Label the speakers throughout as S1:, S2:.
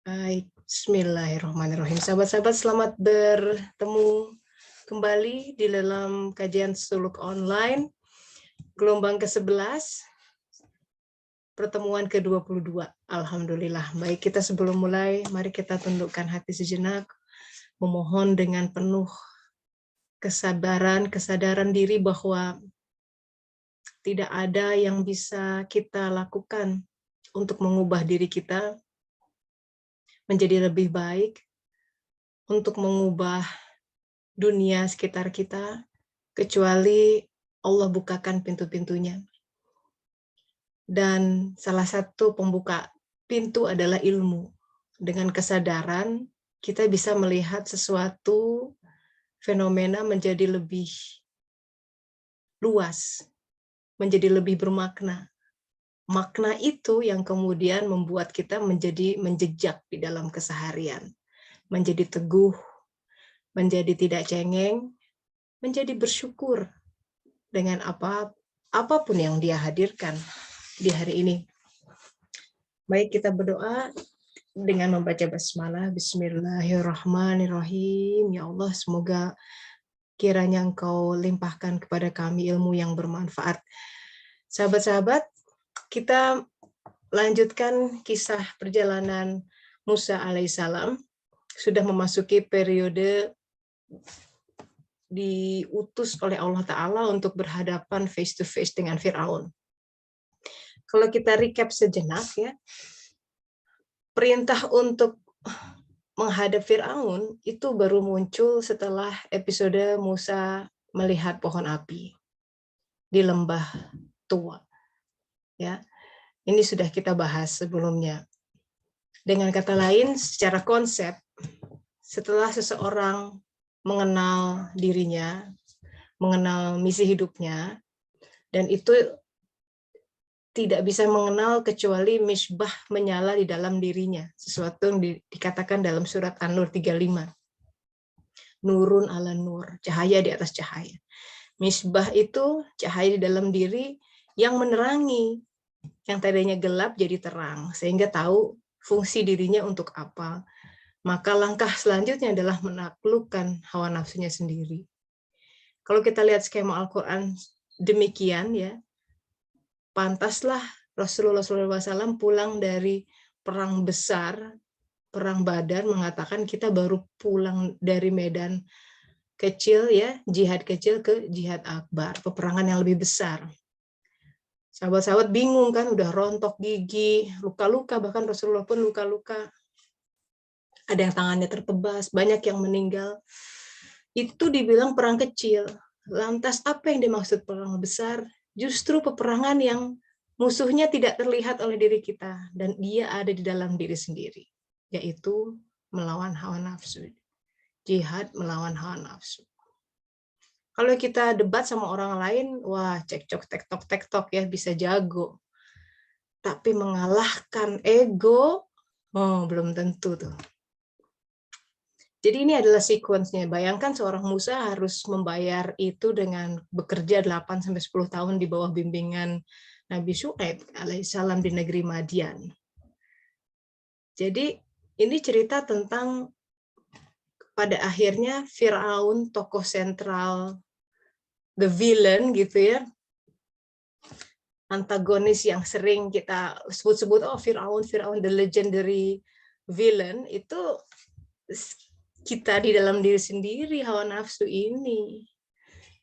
S1: Baik, bismillahirrahmanirrahim. Sahabat-sahabat, selamat bertemu kembali di dalam kajian suluk online, gelombang ke-11, pertemuan ke-22. Alhamdulillah. Baik, kita sebelum mulai, mari kita tundukkan hati sejenak, memohon dengan penuh kesadaran diri bahwa tidak ada yang bisa kita lakukan untuk mengubah diri kita menjadi lebih baik, untuk mengubah dunia sekitar kita, kecuali Allah bukakan pintu-pintunya. Dan salah satu pembuka pintu adalah ilmu. Dengan kesadaran, kita bisa melihat sesuatu fenomena menjadi lebih luas, menjadi lebih bermakna. Makna itu yang kemudian membuat kita menjadi menjejak di dalam keseharian, menjadi teguh, menjadi tidak cengeng, menjadi bersyukur dengan apapun yang Dia hadirkan di hari ini. Baik, kita berdoa dengan membaca basmalah. Bismillahirrahmanirrahim. Ya Allah, semoga kiranya Engkau limpahkan kepada kami ilmu yang bermanfaat. Sahabat-sahabat, kita lanjutkan kisah perjalanan Musa alaihissalam. Sudah memasuki periode diutus oleh Allah Ta'ala untuk berhadapan face to face dengan Fir'aun. Kalau kita recap sejenak ya, perintah untuk menghadap Fir'aun itu baru muncul setelah episode Musa melihat pohon api di lembah tua. Ya, ini sudah kita bahas sebelumnya. Dengan kata lain, secara konsep, setelah seseorang mengenal dirinya, mengenal misi hidupnya, dan itu tidak bisa mengenal kecuali misbah menyala di dalam dirinya, sesuatu yang dikatakan dalam surat An-Nur 35. Nurun ala nur, cahaya di atas cahaya. Misbah itu cahaya di dalam diri yang menerangi, yang tadinya gelap jadi terang, sehingga tahu fungsi dirinya untuk apa. Maka langkah selanjutnya adalah menaklukkan hawa nafsunya sendiri. Kalau kita lihat skema Al-Quran demikian ya, pantaslah Rasulullah SAW pulang dari perang besar, perang Badar, mengatakan kita baru pulang dari medan kecil ya, jihad kecil ke jihad akbar, peperangan yang lebih besar. Sahabat-sahabat bingung kan, udah rontok gigi, luka-luka, bahkan Rasulullah pun luka-luka. Ada yang tangannya tertebas, banyak yang meninggal. Itu dibilang perang kecil. Lantas apa yang dimaksud perang besar? Justru peperangan yang musuhnya tidak terlihat oleh diri kita, dan dia ada di dalam diri sendiri, yaitu melawan hawa nafsu. Jihad melawan hawa nafsu. Kalau kita debat sama orang lain, wah cekcok tektok ya, bisa jago. Tapi mengalahkan ego, belum tentu tuh. Jadi ini adalah sequence-nya. Bayangkan seorang Musa harus membayar itu dengan bekerja 8-10 tahun di bawah bimbingan Nabi Syuaib alaihissalam di negeri Madian. Jadi ini cerita tentang pada akhirnya Fir'aun, tokoh sentral, the villain gitu ya, antagonis yang sering kita sebut-sebut, Fir'aun, the legendary villain, itu kita di dalam diri sendiri, hawa nafsu ini.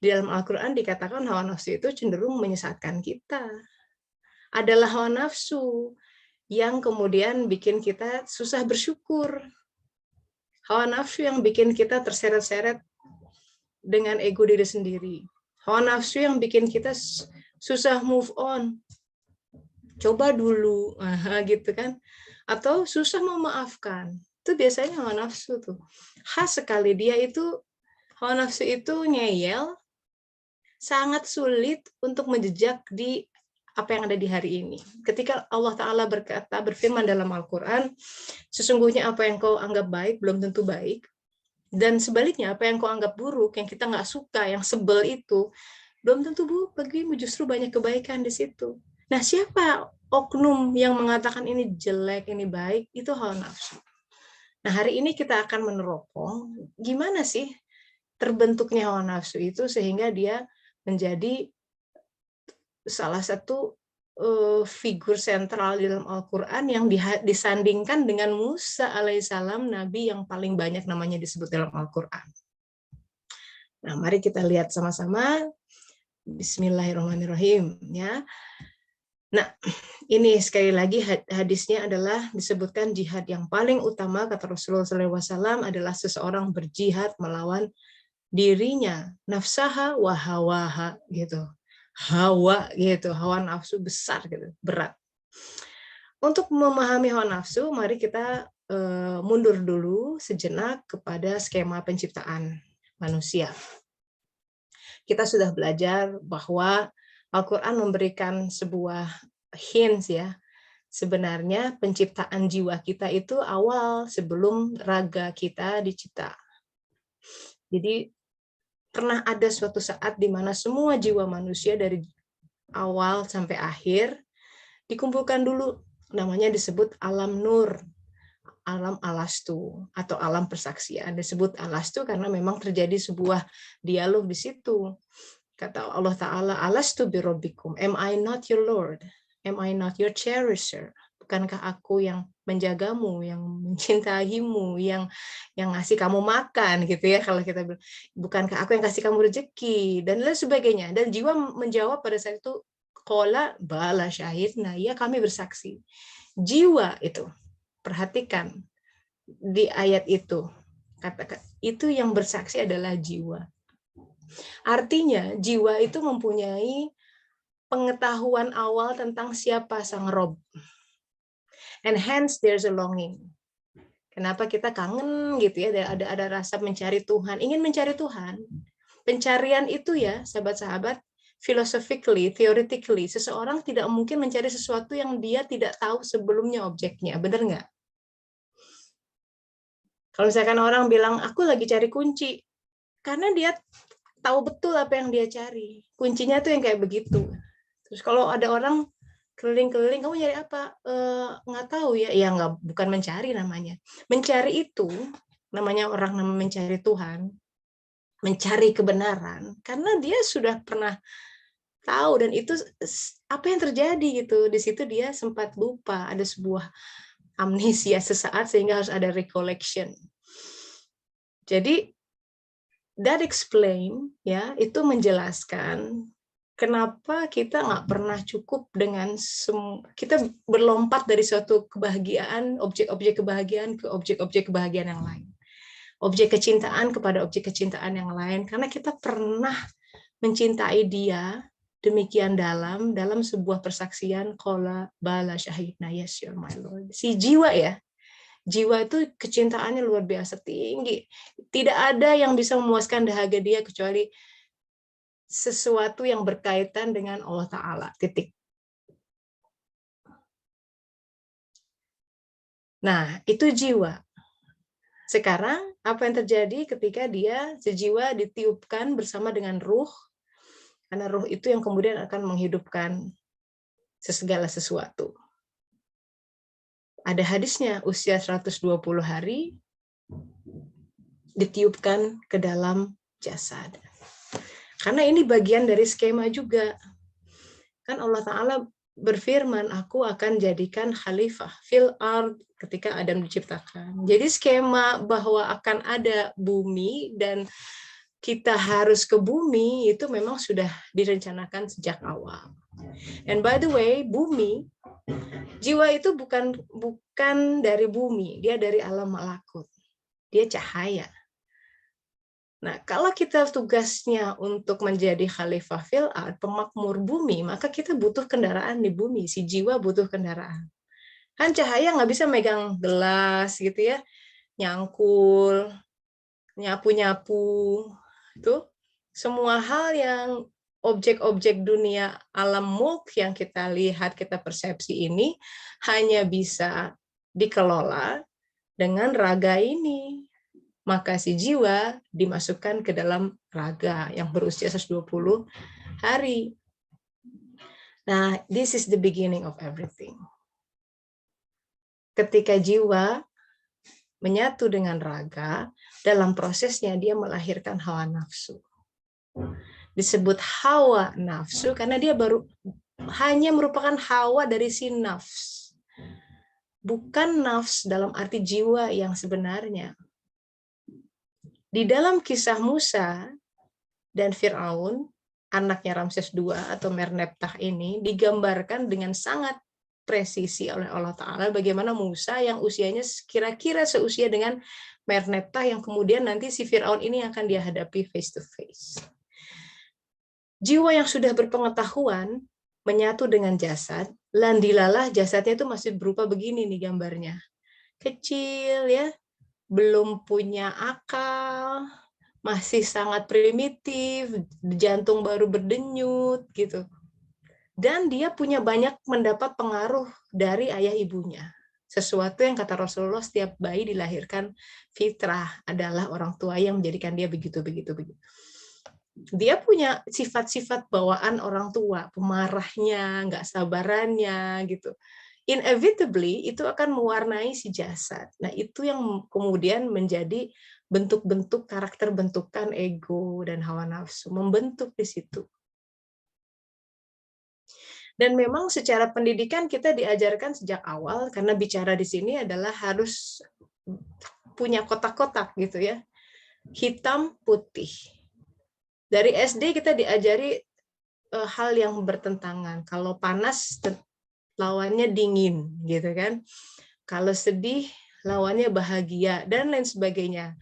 S1: Di dalam Al-Quran dikatakan hawa nafsu itu cenderung menyesatkan kita. Adalah hawa nafsu yang kemudian bikin kita susah bersyukur. Hawa nafsu yang bikin kita terseret-seret dengan ego diri sendiri. Hawa nafsu yang bikin kita susah move on. Coba dulu, gitu kan. Atau susah memaafkan. Itu biasanya hawa nafsu tuh. Khas sekali dia itu, hawa nafsu itu ngeyel, sangat sulit untuk menjejak di apa yang ada di hari ini. Ketika Allah Ta'ala berfirman dalam Al-Quran, sesungguhnya apa yang kau anggap baik belum tentu baik, dan sebaliknya apa yang kau anggap buruk, yang kita nggak suka, yang sebel itu, belum tentu buruk bagimu, justru banyak kebaikan di situ. Nah, siapa oknum yang mengatakan ini jelek, ini baik? Itu hawa nafsu. Nah, hari ini kita akan meneropong gimana sih terbentuknya hawa nafsu itu sehingga dia menjadi salah satu figur sentral di dalam Al-Quran yang disandingkan dengan Musa alaihissalam, nabi yang paling banyak namanya disebut dalam Al-Quran. Nah, mari kita lihat sama-sama. Bismillahirrahmanirrahim. Ya. Nah, ini sekali lagi hadisnya adalah disebutkan jihad yang paling utama kata Rasulullah SAW adalah seseorang berjihad melawan dirinya, nafsaha wa hawaha gitu. Hawa gitu, hawa nafsu besar gitu, berat. Untuk memahami hawa nafsu, mari kita mundur dulu sejenak kepada skema penciptaan manusia. Kita sudah belajar bahwa Al-Quran memberikan sebuah hints ya. Sebenarnya penciptaan jiwa kita itu awal sebelum raga kita dicipta. Jadi pernah ada suatu saat di mana semua jiwa manusia dari awal sampai akhir dikumpulkan dulu, namanya disebut alam nur, alam alastu atau alam persaksian. Disebut alastu karena memang terjadi sebuah dialog di situ. Kata Allah Ta'ala, alastu birabbikum, am I not your Lord? Am I not your cherisher? Bukankah aku yang menjagamu, yang mencintaimu, yang ngasih kamu makan gitu ya, kalau kita bilang, bukankah aku yang kasih kamu rezeki dan lain sebagainya. Dan jiwa menjawab pada saat itu, qala bala syahidna, ya kami bersaksi. Jiwa itu, perhatikan di ayat itu, katakan itu yang bersaksi adalah jiwa. Artinya jiwa itu mempunyai pengetahuan awal tentang siapa sang Rob. And hence there's a longing. Kenapa kita kangen gitu ya, ada rasa mencari Tuhan, ingin mencari Tuhan. Pencarian itu ya, sahabat-sahabat, philosophically, theoretically, seseorang tidak mungkin mencari sesuatu yang dia tidak tahu sebelumnya objeknya, benar nggak? Kalau misalkan orang bilang, aku lagi cari kunci, karena dia tahu betul apa yang dia cari. Kuncinya tuh yang kayak begitu. Terus kalau ada orang keliling-keliling, kamu nyari apa? Nggak tahu ya. Ya nggak, bukan mencari namanya. Mencari itu namanya orang mencari Tuhan, mencari kebenaran, karena dia sudah pernah tahu dan itu apa yang terjadi gitu. Di situ dia sempat lupa, ada sebuah amnesia sesaat sehingga harus ada recollection. Jadi that explain ya, itu menjelaskan kenapa kita nggak pernah cukup dengan kita berlompat dari suatu kebahagiaan, objek-objek kebahagiaan ke objek-objek kebahagiaan yang lain, objek kecintaan kepada objek kecintaan yang lain, karena kita pernah mencintai dia demikian dalam sebuah persaksian, qala bala syahidna, yes you're my Lord. Si jiwa ya, jiwa itu kecintaannya luar biasa tinggi. Tidak ada yang bisa memuaskan dahaga dia kecuali sesuatu yang berkaitan dengan Allah Ta'ala. Titik. Nah, itu jiwa. Sekarang, apa yang terjadi ketika dia, sejiwa ditiupkan bersama dengan ruh, karena ruh itu yang kemudian akan menghidupkan segala sesuatu. Ada hadisnya, usia 120 hari ditiupkan ke dalam jasad. Karena ini bagian dari skema juga. Kan Allah Ta'ala berfirman, aku akan jadikan khalifah fil ard ketika Adam diciptakan. Jadi skema bahwa akan ada bumi dan kita harus ke bumi itu memang sudah direncanakan sejak awal. And by the way, bumi, jiwa itu bukan dari bumi, dia dari alam malakut. Dia cahaya. Nah, kalau kita tugasnya untuk menjadi khalifah fil ard, pemakmur bumi, maka kita butuh kendaraan di bumi. Si jiwa butuh kendaraan. Kan cahaya nggak bisa megang gelas gitu ya, nyangkul, nyapu-nyapu. Itu semua hal yang objek-objek dunia alam mulk yang kita lihat, kita persepsi ini hanya bisa dikelola dengan raga ini. Maka si jiwa dimasukkan ke dalam raga yang berusia 120 hari. Nah, this is the beginning of everything. Ketika jiwa menyatu dengan raga, dalam prosesnya dia melahirkan hawa nafsu. Disebut hawa nafsu karena dia hanya merupakan hawa dari si nafs. Bukan nafs dalam arti jiwa yang sebenarnya. Di dalam kisah Musa dan Fir'aun, anaknya Ramses II atau Merneptah ini digambarkan dengan sangat presisi oleh Allah Ta'ala bagaimana Musa yang usianya kira-kira seusia dengan Merneptah yang kemudian nanti si Fir'aun ini akan dia hadapi face to face. Jiwa yang sudah berpengetahuan menyatu dengan jasad, landilalah jasadnya itu masih berupa begini nih gambarnya. Kecil ya, belum punya akal, masih sangat primitif, jantung baru berdenyut gitu. Dan dia punya banyak mendapat pengaruh dari ayah ibunya. Sesuatu yang kata Rasulullah setiap bayi dilahirkan fitrah adalah orang tua yang menjadikan dia begitu. Dia punya sifat-sifat bawaan orang tua, pemarahnya, nggak sabarannya gitu. Inevitably itu akan mewarnai si jasad. Nah, itu yang kemudian menjadi bentuk-bentuk karakter bentukan ego dan hawa nafsu, membentuk di situ. Dan memang secara pendidikan kita diajarkan sejak awal, karena bicara di sini adalah harus punya kotak-kotak gitu ya, hitam putih. Dari SD kita diajari hal yang bertentangan. Kalau panas lawannya dingin gitu kan. Kalau sedih lawannya bahagia dan lain sebagainya.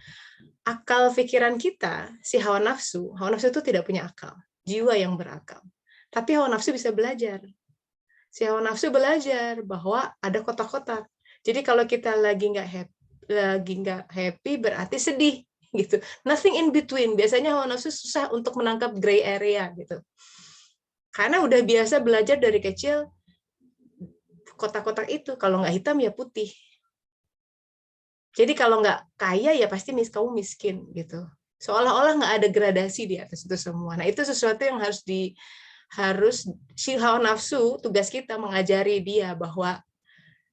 S1: Akal pikiran kita, si hawa nafsu itu tidak punya akal, jiwa yang berakal. Tapi hawa nafsu bisa belajar. Si hawa nafsu belajar bahwa ada kotak-kotak. Jadi kalau kita lagi nggak happy berarti sedih gitu. Nothing in between. Biasanya hawa nafsu susah untuk menangkap gray area gitu. Karena udah biasa belajar dari kecil kotak-kotak itu, kalau nggak hitam ya putih. Jadi kalau nggak kaya ya pasti kamu miskin gitu. Seolah-olah nggak ada gradasi di atas itu semua. Nah itu sesuatu yang harus si hawa nafsu, tugas kita mengajari dia bahwa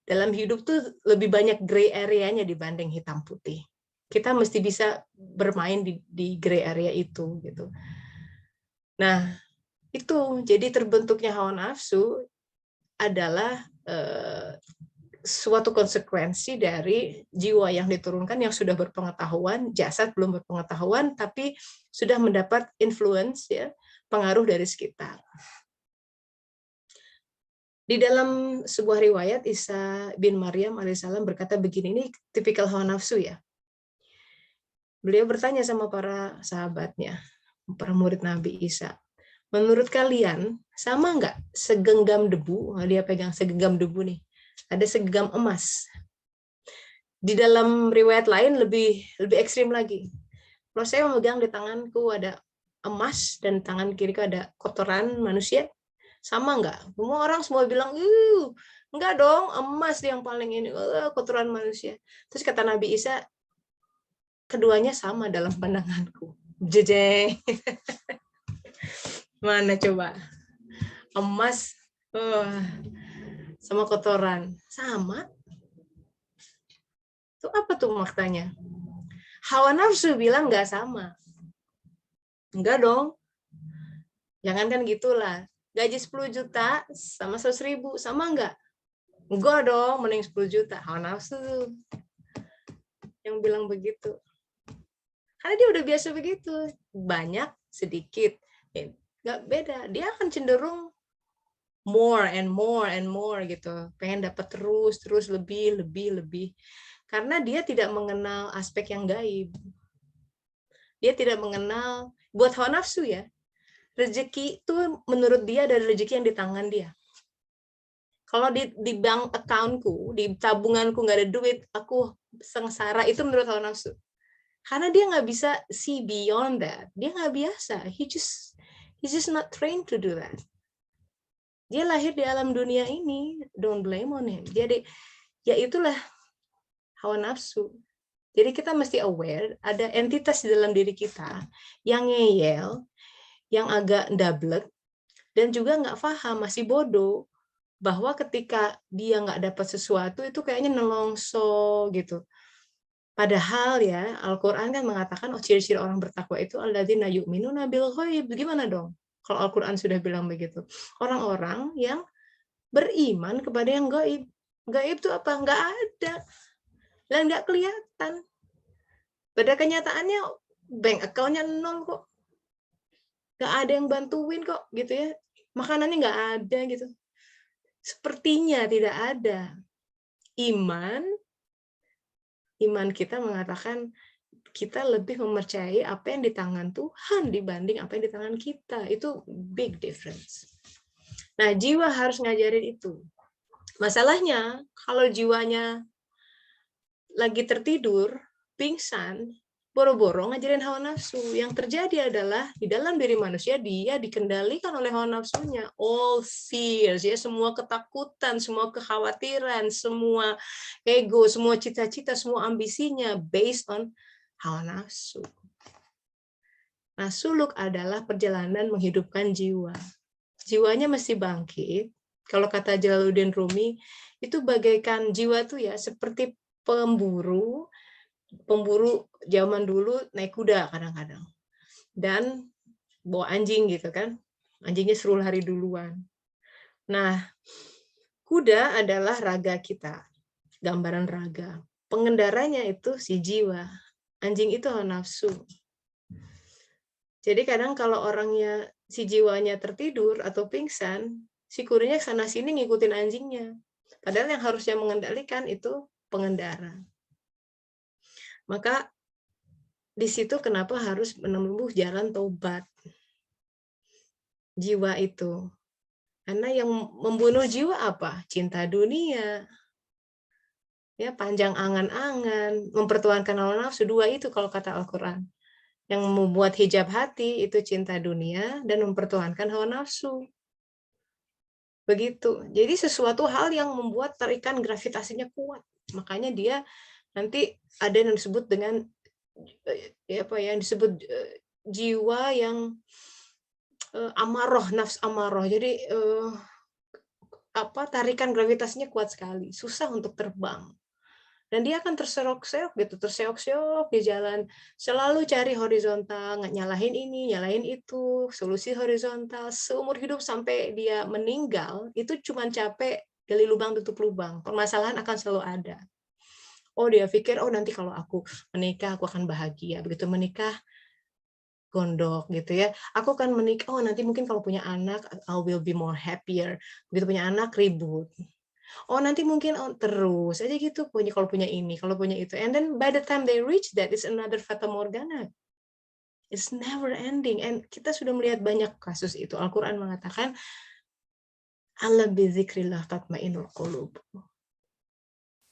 S1: dalam hidup tuh lebih banyak gray area-nya dibanding hitam putih. Kita mesti bisa bermain di gray area itu gitu. Nah, itu jadi terbentuknya hawa nafsu adalah suatu konsekuensi dari jiwa yang diturunkan yang sudah berpengetahuan, jasad belum berpengetahuan tapi sudah mendapat influence ya, pengaruh dari sekitar. Di dalam sebuah riwayat Isa bin Maryam alaihissalam berkata begini, ini tipikal hawa nafsu ya. Beliau bertanya sama para sahabatnya, para murid Nabi Isa, menurut kalian sama nggak segenggam debu? Dia pegang segenggam debu nih, ada segenggam emas. Di dalam riwayat lain lebih ekstrim lagi. Kalau saya memegang di tanganku ada emas dan tangan kiriku ada kotoran manusia, sama nggak? Semua bilang, enggak dong, emas yang paling ini, kotoran manusia. Terus kata Nabi Isa, keduanya sama dalam pandanganku. Jejeng. Mana coba? Emas sama kotoran. Sama. Itu apa tuh maknanya? Hawa nafsu bilang nggak sama. Enggak dong. Jangan kan gitulah. Gaji 10 juta sama 100.000, sama enggak? Enggak dong, mending 10 juta. Hawa nafsu yang bilang begitu. Karena dia udah biasa begitu. Banyak, sedikit. Enggak beda. Dia akan cenderung more and more gitu. Pengen dapat terus lebih. Karena dia tidak mengenal aspek yang gaib. Dia tidak mengenal, buat hawa nafsu ya, rezeki itu menurut dia ada rezeki yang di tangan dia. Kalau di bank accountku, di tabunganku nggak ada duit, aku sengsara, itu menurut hawa nafsu. Karena dia nggak bisa see beyond that. Dia nggak biasa. He's just not trained to do that. Dia lahir di alam dunia ini, don't blame on him. Jadi ya itulah hawa nafsu. Jadi kita mesti aware ada entitas di dalam diri kita yang ngeyel, yang agak ndablek, dan juga nggak paham, masih bodoh, bahwa ketika dia nggak dapat sesuatu itu kayaknya nelongso gitu. Padahal ya, Al-Quran kan mengatakan, ciri-ciri orang bertakwa itu alladzina yu'minuna bil ghaib. Gimana dong? Kalau Al-Quran sudah bilang begitu. Orang-orang yang beriman kepada yang gaib. Gaib itu apa? Nggak ada. Dan nggak kelihatan. Pada kenyataannya, bank account-nya 0 kok. Nggak ada yang bantuin kok, gitu ya. Makanannya nggak ada, gitu. Sepertinya tidak ada. Iman kita mengatakan kita lebih mempercayai apa yang di tangan Tuhan dibanding apa yang di tangan kita. Itu big difference. Nah, jiwa harus ngajarin itu. Masalahnya, kalau jiwanya lagi tertidur, pingsan, boro-boro ngajarin hawa nafsu. Yang terjadi adalah di dalam diri manusia dia dikendalikan oleh hawa nafsunya. All fears, ya, semua ketakutan, semua kekhawatiran, semua ego, semua cita-cita, semua ambisinya based on hawa nafsu. Nah, suluk adalah perjalanan menghidupkan jiwa. Jiwanya mesti bangkit. Kalau kata Jalaluddin Rumi, itu bagaikan jiwa tuh ya seperti pemburu zaman dulu naik kuda kadang-kadang. Dan bawa anjing gitu kan. Anjingnya suruh lari duluan. Nah, kuda adalah raga kita. Gambaran raga. Pengendaranya itu si jiwa. Anjing itu hawa nafsu. Jadi kadang kalau orangnya si jiwanya tertidur atau pingsan, si kudanya sana sini ngikutin anjingnya. Padahal yang harusnya mengendalikan itu pengendara. Maka di situ kenapa harus menempuh jalan tobat jiwa itu. Karena yang membunuh jiwa apa? Cinta dunia. Ya, panjang angan-angan, mempertuhankan hawa nafsu, dua itu kalau kata Al-Qur'an. Yang membuat hijab hati itu cinta dunia dan mempertuhankan hawa nafsu. Begitu. Jadi sesuatu hal yang membuat tarikan gravitasinya kuat. Makanya dia nanti ada yang disebut dengan yang disebut jiwa yang amaroh, nafs amaroh. Jadi tarikan gravitasinya kuat sekali, susah untuk terbang. Dan dia akan terseok-seok gitu, terseok-seok di jalan, selalu cari horizontal, nyalahin ini, nyalahin itu, solusi horizontal, seumur hidup sampai dia meninggal, itu cuma capek gali lubang tutup lubang, permasalahan akan selalu ada. Oh, dia pikir, oh nanti kalau aku menikah, aku akan bahagia, begitu menikah, gondok gitu ya, aku akan menikah, oh nanti mungkin kalau punya anak, I will be more happier, begitu punya anak, ribut. Oh nanti mungkin terus aja gitu kalau punya ini, kalau punya itu. And then by the time they reach that, it's another fata morgana. It's never ending. And kita sudah melihat banyak kasus itu. Al-Quran mengatakan, ala bizikrillah tatmainul qulub.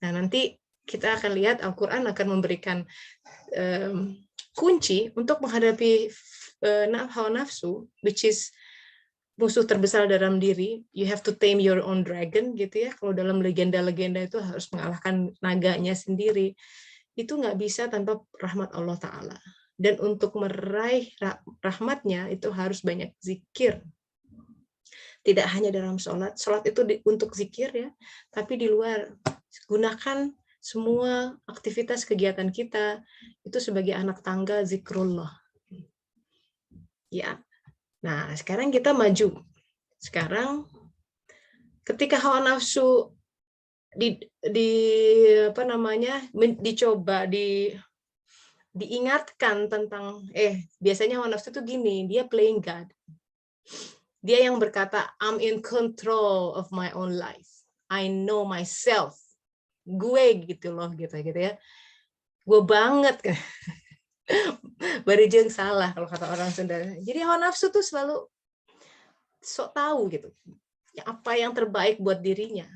S1: Nah nanti kita akan lihat Al-Quran akan memberikan kunci untuk menghadapi hawa nafsu, which is musuh terbesar dalam diri. You have to tame your own dragon gitu ya. Kalau dalam legenda-legenda itu harus mengalahkan naganya sendiri. Itu nggak bisa tanpa rahmat Allah Ta'ala. Dan untuk meraih rahmatnya itu harus banyak zikir. Tidak hanya dalam sholat. Sholat itu untuk zikir ya. Tapi di luar. Gunakan semua aktivitas kegiatan kita itu sebagai anak tangga zikrullah. Ya. Nah, sekarang kita maju. Sekarang ketika hawa nafsu diingatkan tentang biasanya hawa nafsu itu gini, dia playing God. Dia yang berkata, I'm in control of my own life. I know myself. Gue gitu loh, gitu ya. Gue banget kan. Barijeng salah kalau kata orang Sunda. Jadi hawa nafsu tuh selalu sok tahu gitu. Apa yang terbaik buat dirinya.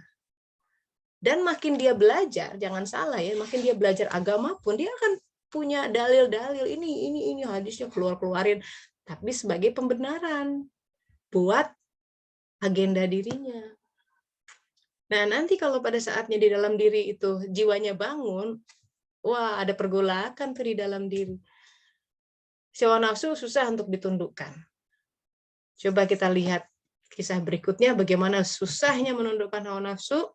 S1: Dan makin dia belajar, jangan salah ya, makin dia belajar agama pun dia akan punya dalil-dalil ini hadisnya keluarin, tapi sebagai pembenaran buat agenda dirinya. Nah, nanti kalau pada saatnya di dalam diri itu jiwanya bangun, wah ada pergolakan tuh di dalam diri. Hawa nafsu susah untuk ditundukkan. Coba kita lihat kisah berikutnya bagaimana susahnya menundukkan hawa nafsu.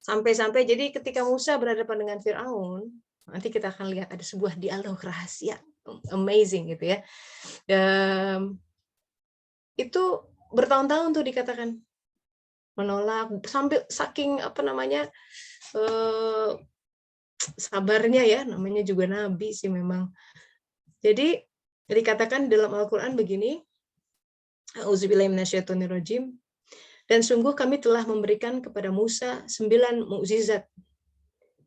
S1: Sampai-sampai jadi ketika Musa berhadapan dengan Firaun, nanti kita akan lihat ada sebuah dialog rahasia, amazing gitu ya. Itu bertahun-tahun tuh dikatakan menolak, sampai saking sabarnya ya, namanya juga nabi sih memang. Jadi dikatakan dalam Al-Qur'an begini, A'udzubillahi minasyaitonirrajim, dan sungguh kami telah memberikan kepada Musa 9 mukjizat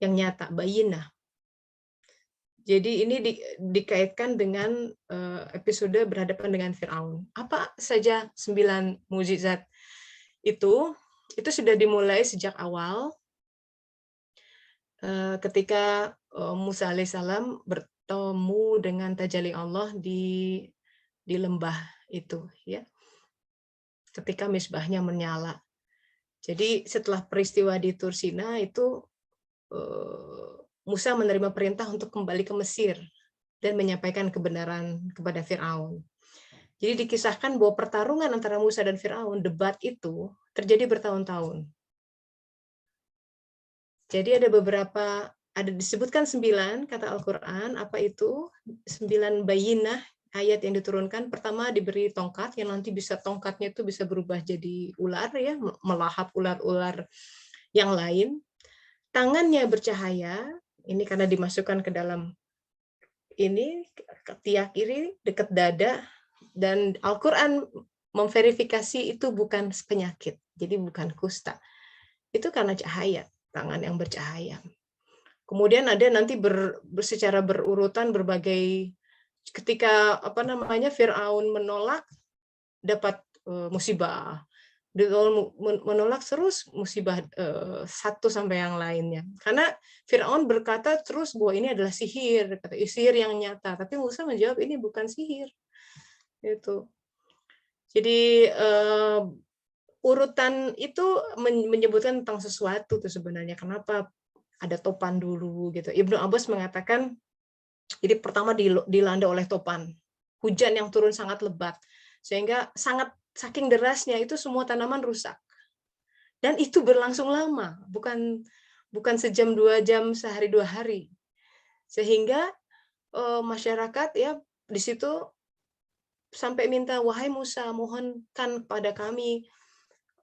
S1: yang nyata, bayyinah. Jadi ini dikaitkan dengan episode berhadapan dengan Firaun. Apa saja 9 mukjizat itu? Itu sudah dimulai sejak awal ketika Musa alaihissalam bertemu dengan tajalli Allah di lembah itu, ya. Ketika misbahnya menyala. Jadi setelah peristiwa di Tur Sina itu Musa menerima perintah untuk kembali ke Mesir dan menyampaikan kebenaran kepada Firaun. Jadi dikisahkan bahwa pertarungan antara Musa dan Firaun, debat itu terjadi bertahun-tahun. Jadi ada disebutkan 9 kata Al-Quran, apa itu? 9 bayinah, ayat yang diturunkan. Pertama diberi tongkat, yang nanti tongkatnya itu bisa berubah jadi ular, ya, melahap ular-ular yang lain. Tangannya bercahaya, ini karena dimasukkan ke dalam ini, ketiak kiri, dekat dada, dan Al-Quran memverifikasi itu bukan penyakit, jadi bukan kusta. Itu karena cahaya, tangan yang bercahaya. Kemudian ada nanti secara berurutan berbagai, ketika Firaun menolak, dapat musibah. Menolak terus musibah satu sampai yang lainnya. Karena Firaun berkata terus bahwa ini adalah sihir, sihir yang nyata. Tapi Musa menjawab ini bukan sihir. Itu. Jadi urutan itu menyebutkan tentang sesuatu tuh sebenarnya. Kenapa ada topan dulu gitu. Ibnu Abbas mengatakan, jadi pertama dilanda oleh topan. Hujan yang turun sangat lebat. Sehingga saking derasnya itu semua tanaman rusak. Dan itu berlangsung lama, bukan sejam 2 jam, sehari 2 hari. Sehingga masyarakat ya di situ sampai minta, wahai Musa, mohonkan kepada kami,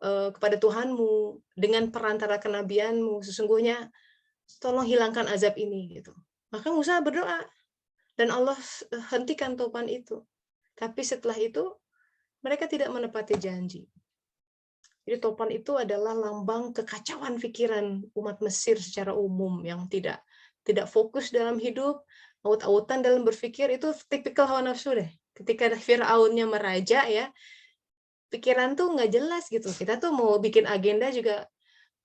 S1: kepada Tuhanmu dengan perantara kenabianmu, sesungguhnya tolong hilangkan azab ini gitu. Maka Musa berdoa dan Allah hentikan topan itu. Tapi setelah itu mereka tidak menepati janji. Jadi topan itu adalah lambang kekacauan pikiran umat Mesir secara umum yang tidak fokus dalam hidup, aut-autan dalam berpikir. Itu tipikal hawa nafsu deh. Ketika Firaunnya meraja ya, pikiran tuh nggak jelas gitu. Kita tuh mau bikin agenda juga,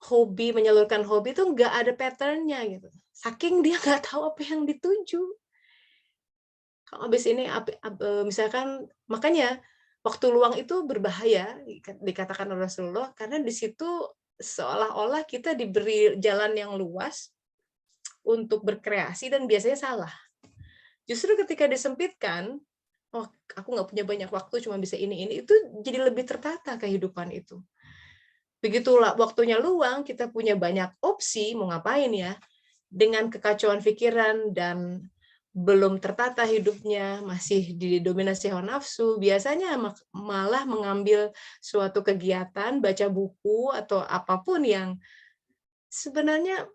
S1: hobi, menyalurkan hobi tuh nggak ada pattern-nya gitu. Saking dia nggak tahu apa yang dituju. Kalau habis ini misalkan, makanya waktu luang itu berbahaya dikatakan oleh Rasulullah, karena di situ seolah-olah kita diberi jalan yang luas untuk berkreasi dan biasanya salah. Justru ketika disempitkan, oh aku nggak punya banyak waktu, cuma bisa ini, itu jadi lebih tertata kehidupan itu. Begitulah waktunya luang, kita punya banyak opsi mau ngapain ya, dengan kekacauan pikiran dan belum tertata hidupnya, masih didominasi hawa nafsu, biasanya malah mengambil suatu kegiatan, baca buku atau apapun yang sebenarnya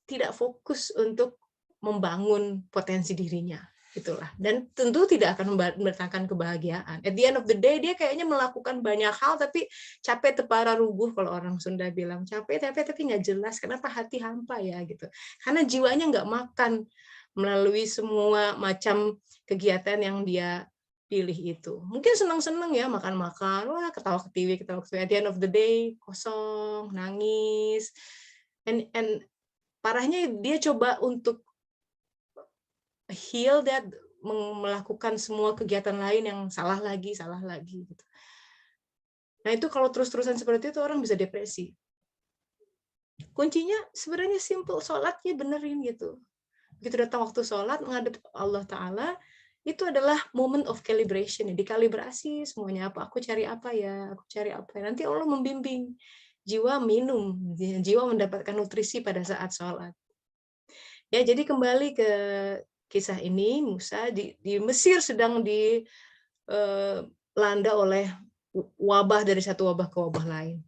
S1: tidak fokus untuk membangun potensi dirinya. Itulah. Dan tentu tidak akan mendatangkan kebahagiaan. At the end of the day, dia kayaknya melakukan banyak hal, tapi capek tepara rubuh, kalau orang Sunda bilang. Capek tapi nggak jelas. Kenapa hati hampa ya gitu. Karena jiwanya nggak makan melalui semua macam kegiatan yang dia pilih itu. Mungkin senang-senang ya, makan-makan, wah ketawa ketiwi. At the end of the day, kosong, nangis. And parahnya dia coba untuk heal that, melakukan semua kegiatan lain yang salah lagi gitu. Nah itu kalau terus-terusan seperti itu orang bisa depresi. Kuncinya sebenarnya simple, sholatnya benerin gitu. Begitu datang waktu sholat menghadap Allah Ta'ala, itu adalah moment of calibration, dikalibrasi semuanya. Aku cari apa ya, nanti Allah membimbing. jiwa minum, jiwa mendapatkan nutrisi pada saat sholat. Ya, jadi kembali ke kisah ini, Musa di Mesir sedang dilanda oleh wabah dari satu wabah ke wabah lain.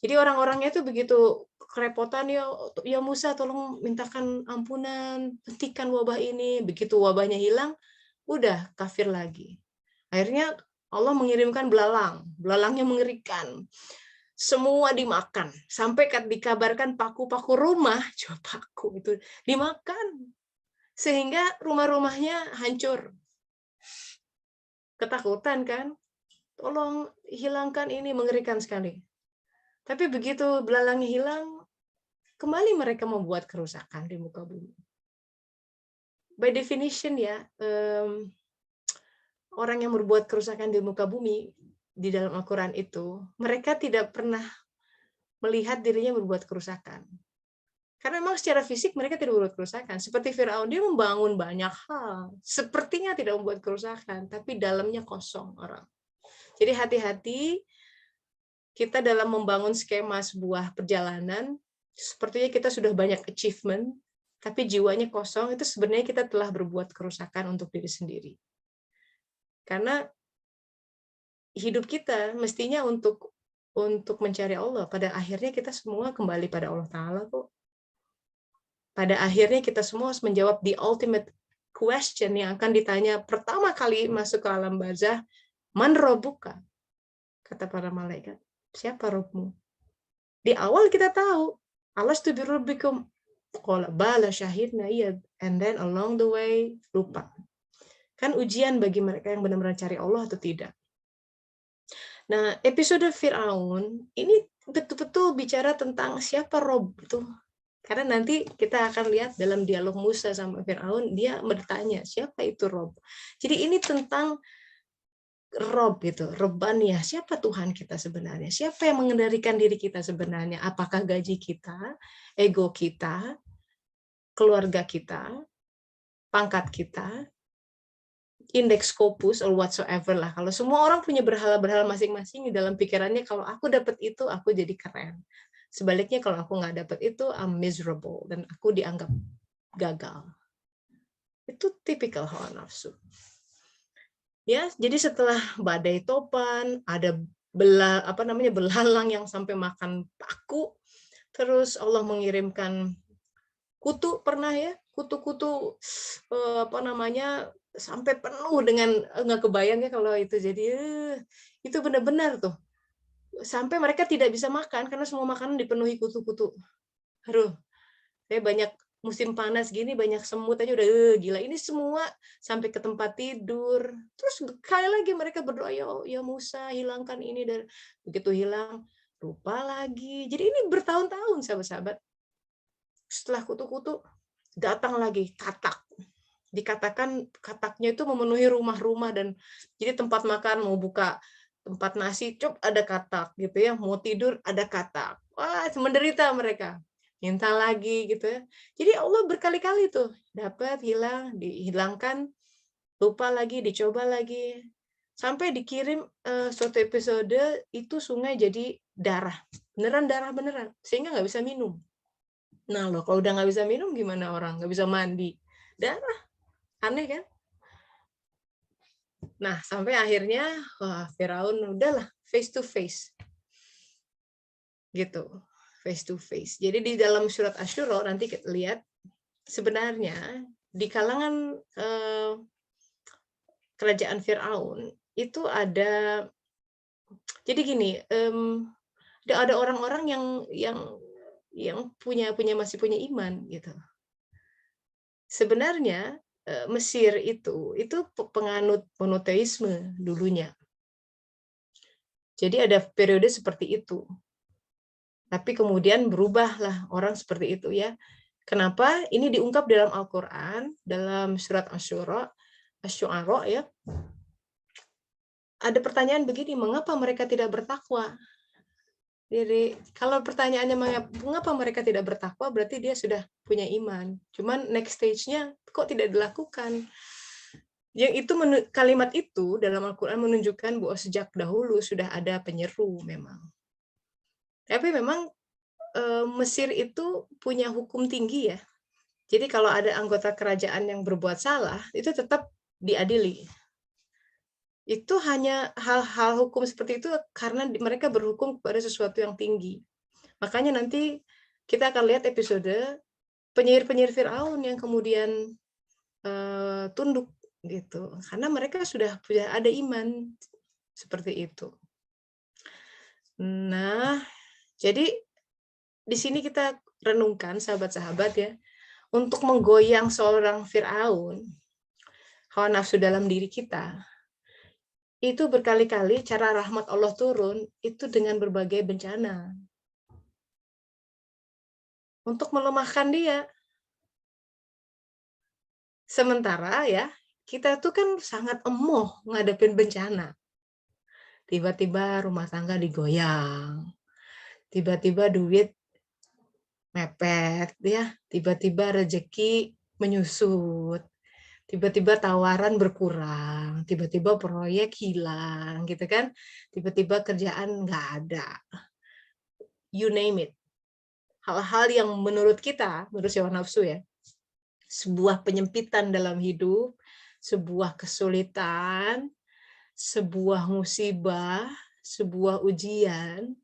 S1: Jadi orang-orangnya itu begitu kerepotan, ya Musa tolong mintakan ampunan, hentikan wabah ini. Begitu wabahnya hilang, udah kafir lagi. Akhirnya Allah mengirimkan belalang, belalangnya mengerikan. Semua dimakan, sampai dikabarkan paku-paku rumah, coba paku itu dimakan. Sehingga rumah-rumahnya hancur. Ketakutan kan? Tolong hilangkan ini, mengerikan sekali. Tapi begitu belalangnya hilang, kembali mereka membuat kerusakan di muka bumi. By definition ya, orang yang berbuat kerusakan di muka bumi di dalam Al-Quran itu, mereka tidak pernah melihat dirinya berbuat kerusakan. Karena memang secara fisik mereka tidak berbuat kerusakan. Seperti Firaun, dia membangun banyak hal. Sepertinya tidak membuat kerusakan, tapi dalamnya kosong orang. Jadi hati-hati kita dalam membangun skema sebuah perjalanan, sepertinya kita sudah banyak achievement, tapi jiwanya kosong, itu sebenarnya kita telah berbuat kerusakan untuk diri sendiri. Karena hidup kita mestinya untuk mencari Allah. Pada akhirnya kita semua kembali pada Allah Ta'ala kok. Pada akhirnya kita semua harus menjawab the ultimate question yang akan ditanya pertama kali masuk ke alam barzah, man rabbuka? Kata para malaikat, siapa Rabbmu? Di awal kita tahu, alastu bi rabbikum? Qala bala syahidna, iya. And then along the way, lupa. Kan ujian bagi mereka yang benar-benar cari Allah atau tidak. Nah, episode Fir'aun ini betul-betul bicara tentang siapa Rob itu. Karena nanti kita akan lihat dalam dialog Musa sama Fir'aun, dia bertanya, siapa itu Rob? Jadi ini tentang Rob gitu, Robbaniyah, siapa Tuhan kita sebenarnya? Siapa yang mengendalikan diri kita sebenarnya? Apakah gaji kita, ego kita, keluarga kita, pangkat kita, indeks Scopus or whatsoever lah. Kalau semua orang punya berhala-berhala masing-masing di dalam pikirannya, kalau aku dapat itu, aku jadi keren. Sebaliknya kalau aku nggak dapat itu, I'm miserable dan aku dianggap gagal. Itu tipikal hawa nafsu. Ya, jadi setelah badai topan, ada belalang yang sampai makan paku, terus Allah mengirimkan kutu, pernah ya, kutu-kutu sampai penuh dengan, nggak kebayang ya kalau itu, jadi itu benar-benar tuh sampai mereka tidak bisa makan karena semua makanan dipenuhi kutu-kutu. Aduh, saya banyak musim panas gini, banyak semut aja udah gila. Ini semua sampai ke tempat tidur. Terus sekali lagi mereka berdoa, ya Musa, hilangkan ini. Dan begitu hilang, lupa lagi. Jadi ini bertahun-tahun, sahabat-sahabat. Setelah kutu-kutu, datang lagi katak. Dikatakan kataknya itu memenuhi rumah-rumah, dan jadi tempat makan, mau buka tempat nasi, ada katak gitu ya. Mau tidur, ada katak. Wah, menderita mereka. Minta lagi gitu ya. Jadi Allah berkali-kali tuh dapat, hilang, dihilangkan, lupa lagi, dicoba lagi, sampai dikirim suatu episode itu sungai jadi darah beneran, sehingga nggak bisa minum. Nah loh, kalau udah nggak bisa minum gimana orang nggak bisa mandi? Darah, aneh kan? Nah sampai akhirnya Firaun udahlah face to face gitu. Face to face. Jadi di dalam surat Asy-Syura nanti kita lihat sebenarnya di kalangan kerajaan Firaun itu ada, jadi gini, ada orang-orang yang masih punya iman gitu. Sebenarnya Mesir itu penganut monoteisme dulunya. Jadi ada periode seperti itu. Tapi kemudian berubahlah orang seperti itu ya. Kenapa? Ini diungkap dalam Al-Quran, dalam surat Asy-Syu'ara ya. Ada pertanyaan begini, mengapa mereka tidak bertakwa? Jadi kalau pertanyaannya mengapa mereka tidak bertakwa, berarti dia sudah punya iman. Cuman next stage-nya kok tidak dilakukan. Yang itu kalimat itu dalam Al-Quran menunjukkan bahwa sejak dahulu sudah ada penyeru memang. Tapi memang Mesir itu punya hukum tinggi ya. Jadi kalau ada anggota kerajaan yang berbuat salah, itu tetap diadili. Itu hanya hal-hal hukum seperti itu karena mereka berhukum kepada sesuatu yang tinggi. Makanya nanti kita akan lihat episode penyihir-penyihir Firaun yang kemudian tunduk gitu. Karena mereka sudah ada iman seperti itu. Nah, jadi di sini kita renungkan sahabat-sahabat ya, untuk menggoyang seorang Firaun, hawa nafsu dalam diri kita, itu berkali-kali cara rahmat Allah turun itu dengan berbagai bencana. Untuk melemahkan dia. Sementara ya, kita tuh kan sangat emoh ngadepin bencana. Tiba-tiba rumah tangga digoyang. Tiba-tiba duit mepet ya, tiba-tiba rezeki menyusut. Tiba-tiba tawaran berkurang, tiba-tiba proyek hilang, gitu kan? Tiba-tiba kerjaan nggak ada. You name it. Hal-hal yang menurut kita, menurut hawa nafsu ya, sebuah penyempitan dalam hidup, sebuah kesulitan, sebuah musibah, sebuah ujian,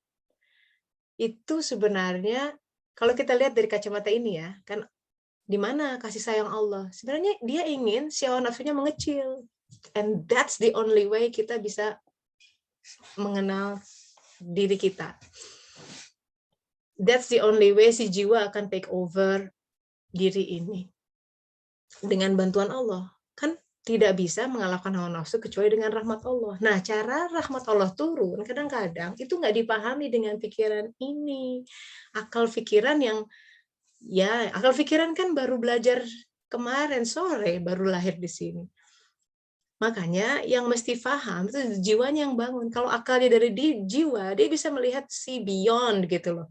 S1: itu sebenarnya kalau kita lihat dari kacamata ini ya, kan di mana kasih sayang Allah? Sebenarnya dia ingin si hawa nafsunya mengecil. And that's the only way kita bisa mengenal diri kita. That's the only way si jiwa akan take over diri ini. Dengan bantuan Allah. Kan tidak bisa mengalahkan hawa nafsu kecuali dengan rahmat Allah. Nah, cara rahmat Allah turun kadang-kadang itu nggak dipahami dengan pikiran ini. Akal pikiran yang, ya akal pikiran kan baru belajar kemarin sore, baru lahir di sini. Makanya yang mesti paham itu jiwanya yang bangun. Kalau akalnya dari jiwa, dia bisa melihat si beyond gitu loh.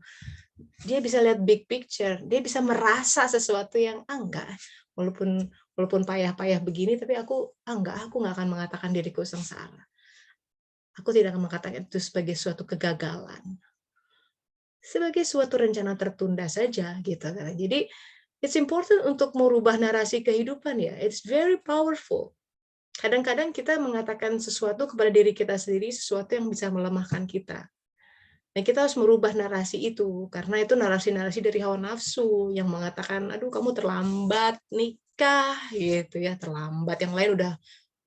S1: Dia bisa lihat big picture, dia bisa merasa sesuatu yang enggak. Walaupun payah-payah begini, tapi aku nggak akan mengatakan diriku sengsara. Aku tidak akan mengatakan itu sebagai suatu kegagalan. Sebagai suatu rencana tertunda saja gitu. Jadi it's important untuk merubah narasi kehidupan ya. It's very powerful. Kadang-kadang kita mengatakan sesuatu kepada diri kita sendiri, sesuatu yang bisa melemahkan kita. Nah, kita harus merubah narasi itu, karena itu narasi-narasi dari hawa nafsu yang mengatakan, aduh kamu terlambat nikah, gitu ya, terlambat. Yang lain udah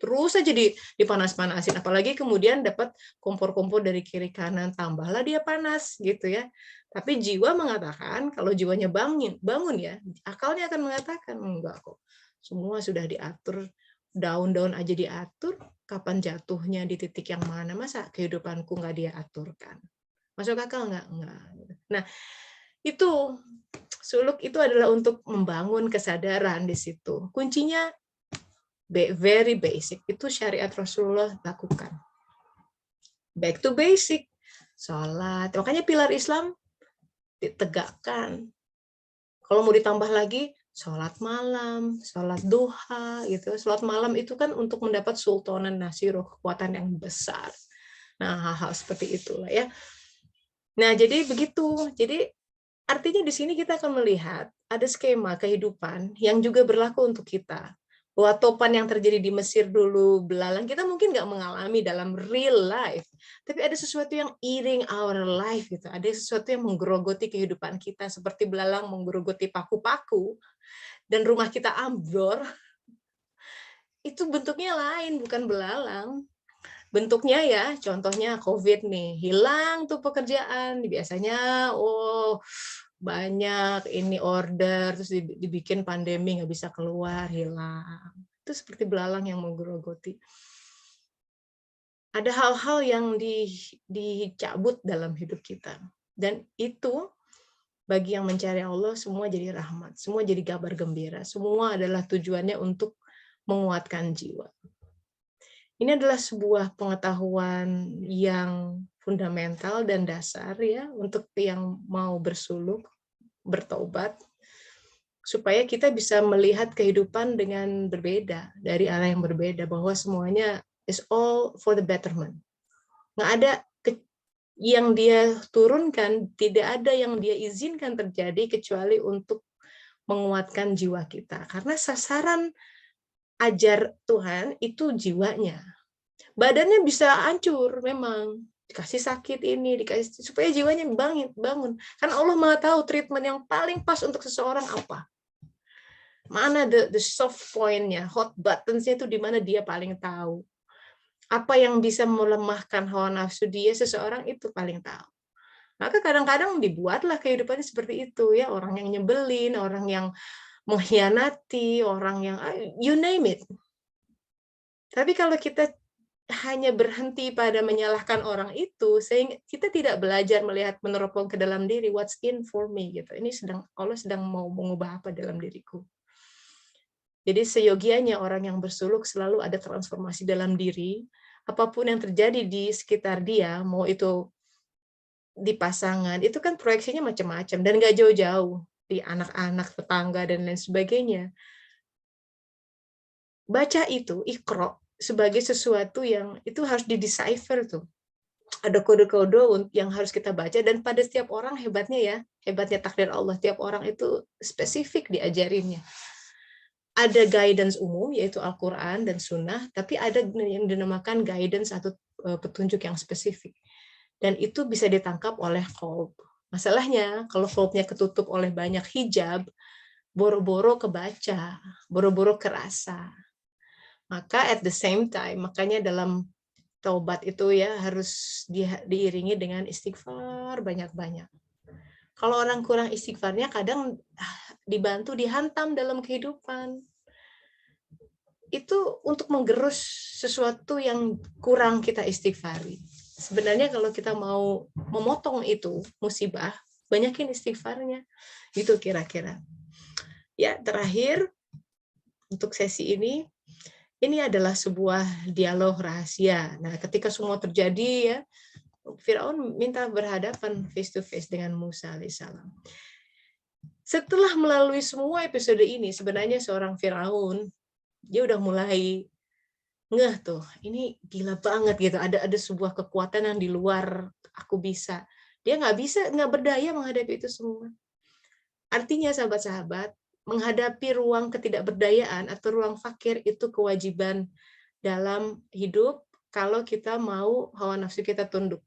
S1: terus aja dipanas-panasin, apalagi kemudian dapat kompor-kompor dari kiri kanan, tambahlah dia panas, gitu ya. Tapi jiwa mengatakan, kalau jiwanya bangun ya, akalnya akan mengatakan, enggak kok, semua sudah diatur, daun-daun aja diatur, kapan jatuhnya di titik yang mana, masa kehidupanku nggak dia aturkan. Masuk akal nggak? Enggak. Nah, itu suluk itu adalah untuk membangun kesadaran di situ. Kuncinya very basic. Itu syariat Rasulullah lakukan. Back to basic. Sholat. Makanya pilar Islam ditegakkan. Kalau mau ditambah lagi, sholat malam, sholat duha, gitu. Sholat malam itu kan untuk mendapat sultanan nasiruh, kekuatan yang besar. Nah, hal-hal seperti itulah ya. Nah, jadi begitu. Jadi artinya di sini kita akan melihat ada skema kehidupan yang juga berlaku untuk kita. Bahwa topan yang terjadi di Mesir dulu, belalang, kita mungkin nggak mengalami dalam real life. Tapi ada sesuatu yang eating our life. Gitu. Ada sesuatu yang menggerogoti kehidupan kita. Seperti belalang menggerogoti paku-paku. Dan rumah kita ambrol. Itu bentuknya lain, bukan belalang. Bentuknya ya, contohnya COVID nih, hilang tuh pekerjaan, biasanya banyak ini order, terus dibikin pandemi, nggak bisa keluar, hilang. Itu seperti belalang yang menggerogoti. Ada hal-hal yang dicabut dalam hidup kita. Dan itu, bagi yang mencari Allah, semua jadi rahmat, semua jadi kabar gembira, semua adalah tujuannya untuk menguatkan jiwa. Ini adalah sebuah pengetahuan yang fundamental dan dasar ya untuk yang mau bersuluk, bertobat, supaya kita bisa melihat kehidupan dengan berbeda, dari arah yang berbeda, bahwa semuanya is all for the betterment. yang dia turunkan tidak ada yang dia izinkan terjadi kecuali untuk menguatkan jiwa kita. Karena sasaran ajar Tuhan itu jiwanya. Badannya bisa hancur memang, dikasih sakit ini, dikasih supaya jiwanya bangun. Karena Allah Maha tahu treatment yang paling pas untuk seseorang apa. Mana the soft point-nya, hot buttons-nya itu di mana dia paling tahu. Apa yang bisa melemahkan hawa nafsu dia, seseorang itu paling tahu. Maka kadang-kadang dibuatlah kehidupannya seperti itu ya, orang yang nyebelin, orang yang mengkhianati, orang yang you name it. Tapi kalau kita hanya berhenti pada menyalahkan orang itu, sehingga kita tidak belajar melihat meneropong ke dalam diri, what's in for me gitu. Ini Allah sedang mau mengubah apa dalam diriku. Jadi seyogianya orang yang bersuluk selalu ada transformasi dalam diri, apapun yang terjadi di sekitar dia, mau itu di pasangan, itu kan proyeksinya macam-macam dan nggak jauh-jauh di anak-anak, tetangga dan lain sebagainya. Baca itu, Iqra, sebagai sesuatu yang itu harus di-decipher tuh. Ada kode-kode yang harus kita baca dan pada setiap orang hebatnya takdir Allah, tiap orang itu spesifik diajarinnya. Ada guidance umum yaitu Al-Qur'an dan Sunnah, tapi ada yang dinamakan guidance atau petunjuk yang spesifik. Dan itu bisa ditangkap oleh qalb. Masalahnya kalau qalbnya ketutup oleh banyak hijab, boro-boro kebaca, boro-boro kerasa. Maka at the same time, makanya dalam taubat itu ya harus diiringi dengan istighfar banyak-banyak. Kalau orang kurang istighfarnya kadang dibantu dihantam dalam kehidupan. Itu untuk menggerus sesuatu yang kurang kita istighfari. Sebenarnya kalau kita mau memotong itu musibah, banyakin istighfarnya. Gitu kira-kira. Ya, terakhir untuk sesi ini adalah sebuah dialog rahasia. Nah, ketika semua terjadi ya, Firaun minta berhadapan face to face dengan Musa alaihissalam. Setelah melalui semua episode ini, sebenarnya seorang Firaun dia udah mulai ngeh tuh, ini gila banget gitu. Ada sebuah kekuatan yang di luar aku bisa. Dia nggak berdaya menghadapi itu semua. Artinya sahabat-sahabat, menghadapi ruang ketidakberdayaan atau ruang fakir itu kewajiban dalam hidup kalau kita mau hawa nafsu kita tunduk.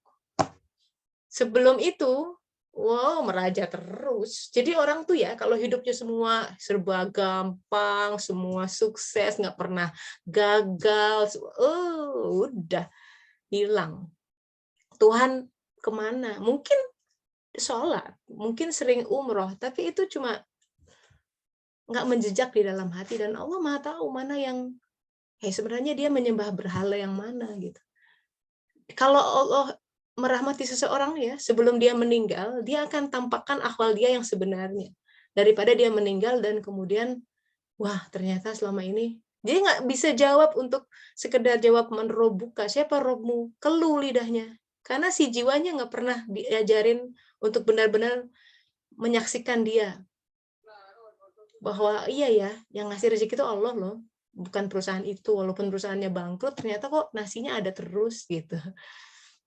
S1: Sebelum itu, wow, meraja terus. Jadi orang tuh ya, kalau hidupnya semua serba gampang, semua sukses, nggak pernah gagal, udah hilang. Tuhan kemana? Mungkin sholat, mungkin sering umroh, tapi itu cuma nggak menjejak di dalam hati, dan Allah Maha tahu mana yang sebenarnya dia menyembah berhala yang mana gitu. Kalau Allah merahmati seseorang ya, sebelum dia meninggal, dia akan tampakkan akhwal dia yang sebenarnya. Daripada dia meninggal dan kemudian, wah ternyata selama ini, dia nggak bisa jawab untuk sekedar jawab menrobuka, siapa Robmu? Keluh lidahnya. Karena si jiwanya nggak pernah diajarin untuk benar-benar menyaksikan dia. Bahwa iya ya, yang ngasih rezeki itu Allah loh. Bukan perusahaan itu, walaupun perusahaannya bangkrut, ternyata kok nasinya ada terus gitu.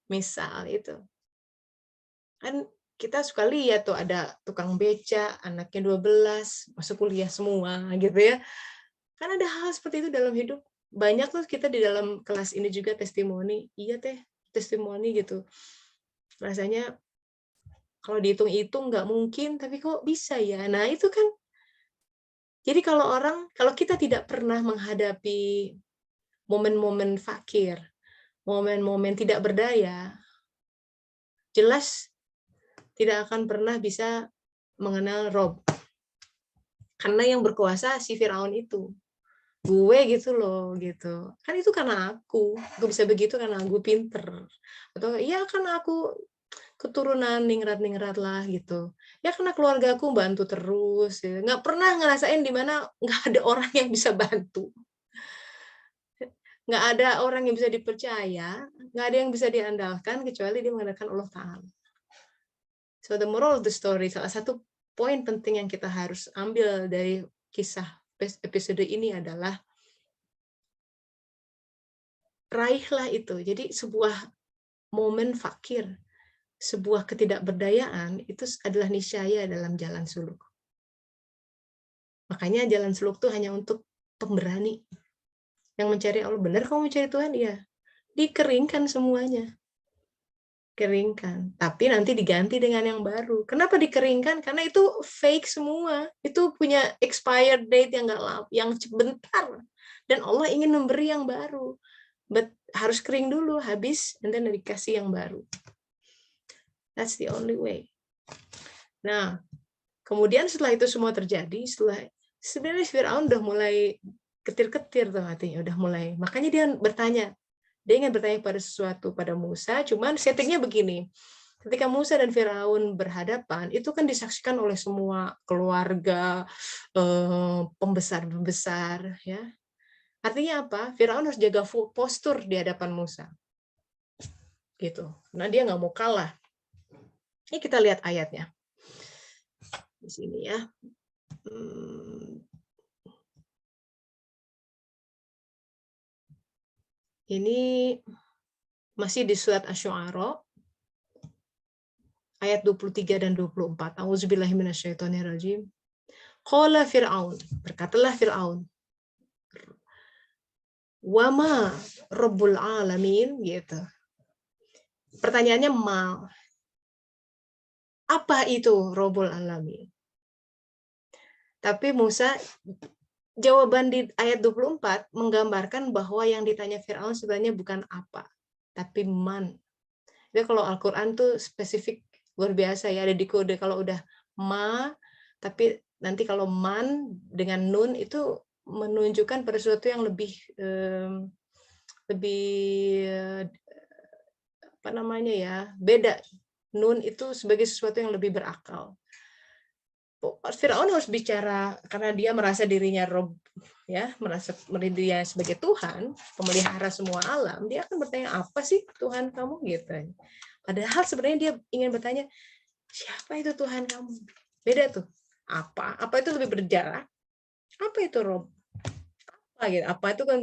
S1: Misal itu. Kan kita suka lihat tuh ada tukang beca, anaknya 12, masuk kuliah semua gitu ya. Kan ada hal seperti itu dalam hidup. Banyak tuh kita di dalam kelas ini juga testimoni. Iya teh, testimoni gitu. Rasanya kalau dihitung-hitung nggak mungkin, tapi kok bisa ya. Nah itu kan, jadi kalau kita tidak pernah menghadapi momen-momen fakir, momen-momen tidak berdaya, jelas tidak akan pernah bisa mengenal Rob. Karena yang berkuasa si Firaun itu. Gue gitu loh, gitu. Kan itu karena aku bisa begitu karena aku pinter. Atau ya karena aku keturunan ningrat-ningrat lah gitu. Ya karena keluarga aku bantu terus. Ya. Nggak pernah ngerasain di mana nggak ada orang yang bisa bantu. Nggak ada orang yang bisa dipercaya, nggak ada yang bisa diandalkan kecuali dia mengandalkan Allah Ta'ala. So the moral of the story, salah satu poin penting yang kita harus ambil dari kisah episode ini adalah raihlah itu. Jadi sebuah momen fakir, sebuah ketidakberdayaan itu adalah niscaya dalam jalan suluk. Makanya jalan suluk itu hanya untuk pemberani yang mencari Allah. Benar kamu mencari Tuhan? Iya. Dikeringkan semuanya. Keringkan. Tapi nanti diganti dengan yang baru. Kenapa dikeringkan? Karena itu fake semua. Itu punya expired date yang nggak lama, yang sebentar. Dan Allah ingin memberi yang baru. But harus kering dulu, habis, and then dikasih yang baru. That's the only way. Nah, kemudian setelah itu semua terjadi, sebenarnya Firaun udah mulai ketir-ketir tuh hatinya, udah mulai. Makanya dia bertanya. Dia ingin bertanya pada sesuatu pada Musa, cuman settingnya begini. Ketika Musa dan Firaun berhadapan, itu kan disaksikan oleh semua keluarga, pembesar-pembesar, ya. Artinya apa? Firaun harus jaga postur di hadapan Musa. Gitu. Nah, dia nggak mau kalah. Ini kita lihat ayatnya. Di sini ya. Ini masih di surat Asy-Syu'ara ayat 23 dan 24. A'udzubillahi minasyaitonirrajim. Qala Fir'aun, berkatalah Fir'aun, wa ma rabbul alamin, gitu. Pertanyaannya ma. Apa itu Rabbul Alamin? Tapi Musa, jawaban di ayat 24 menggambarkan bahwa yang ditanya Fir'aun sebenarnya bukan apa, tapi man. Jadi kalau Al-Quran tuh spesifik, luar biasa ya, ada di kode. Kalau udah ma, tapi nanti kalau man dengan nun itu menunjukkan pada sesuatu yang lebih apa namanya ya, beda. Nun itu sebagai sesuatu yang lebih berakal. Firaun harus bicara karena dia merasa dirinya Rob, ya, merasa dia sebagai Tuhan, pemelihara semua alam. Dia akan bertanya, apa sih Tuhan kamu, gitu. Padahal sebenarnya dia ingin bertanya, siapa itu Tuhan kamu? Beda tuh. Apa itu lebih berjarak? Apa itu Rob? Apa itu kan?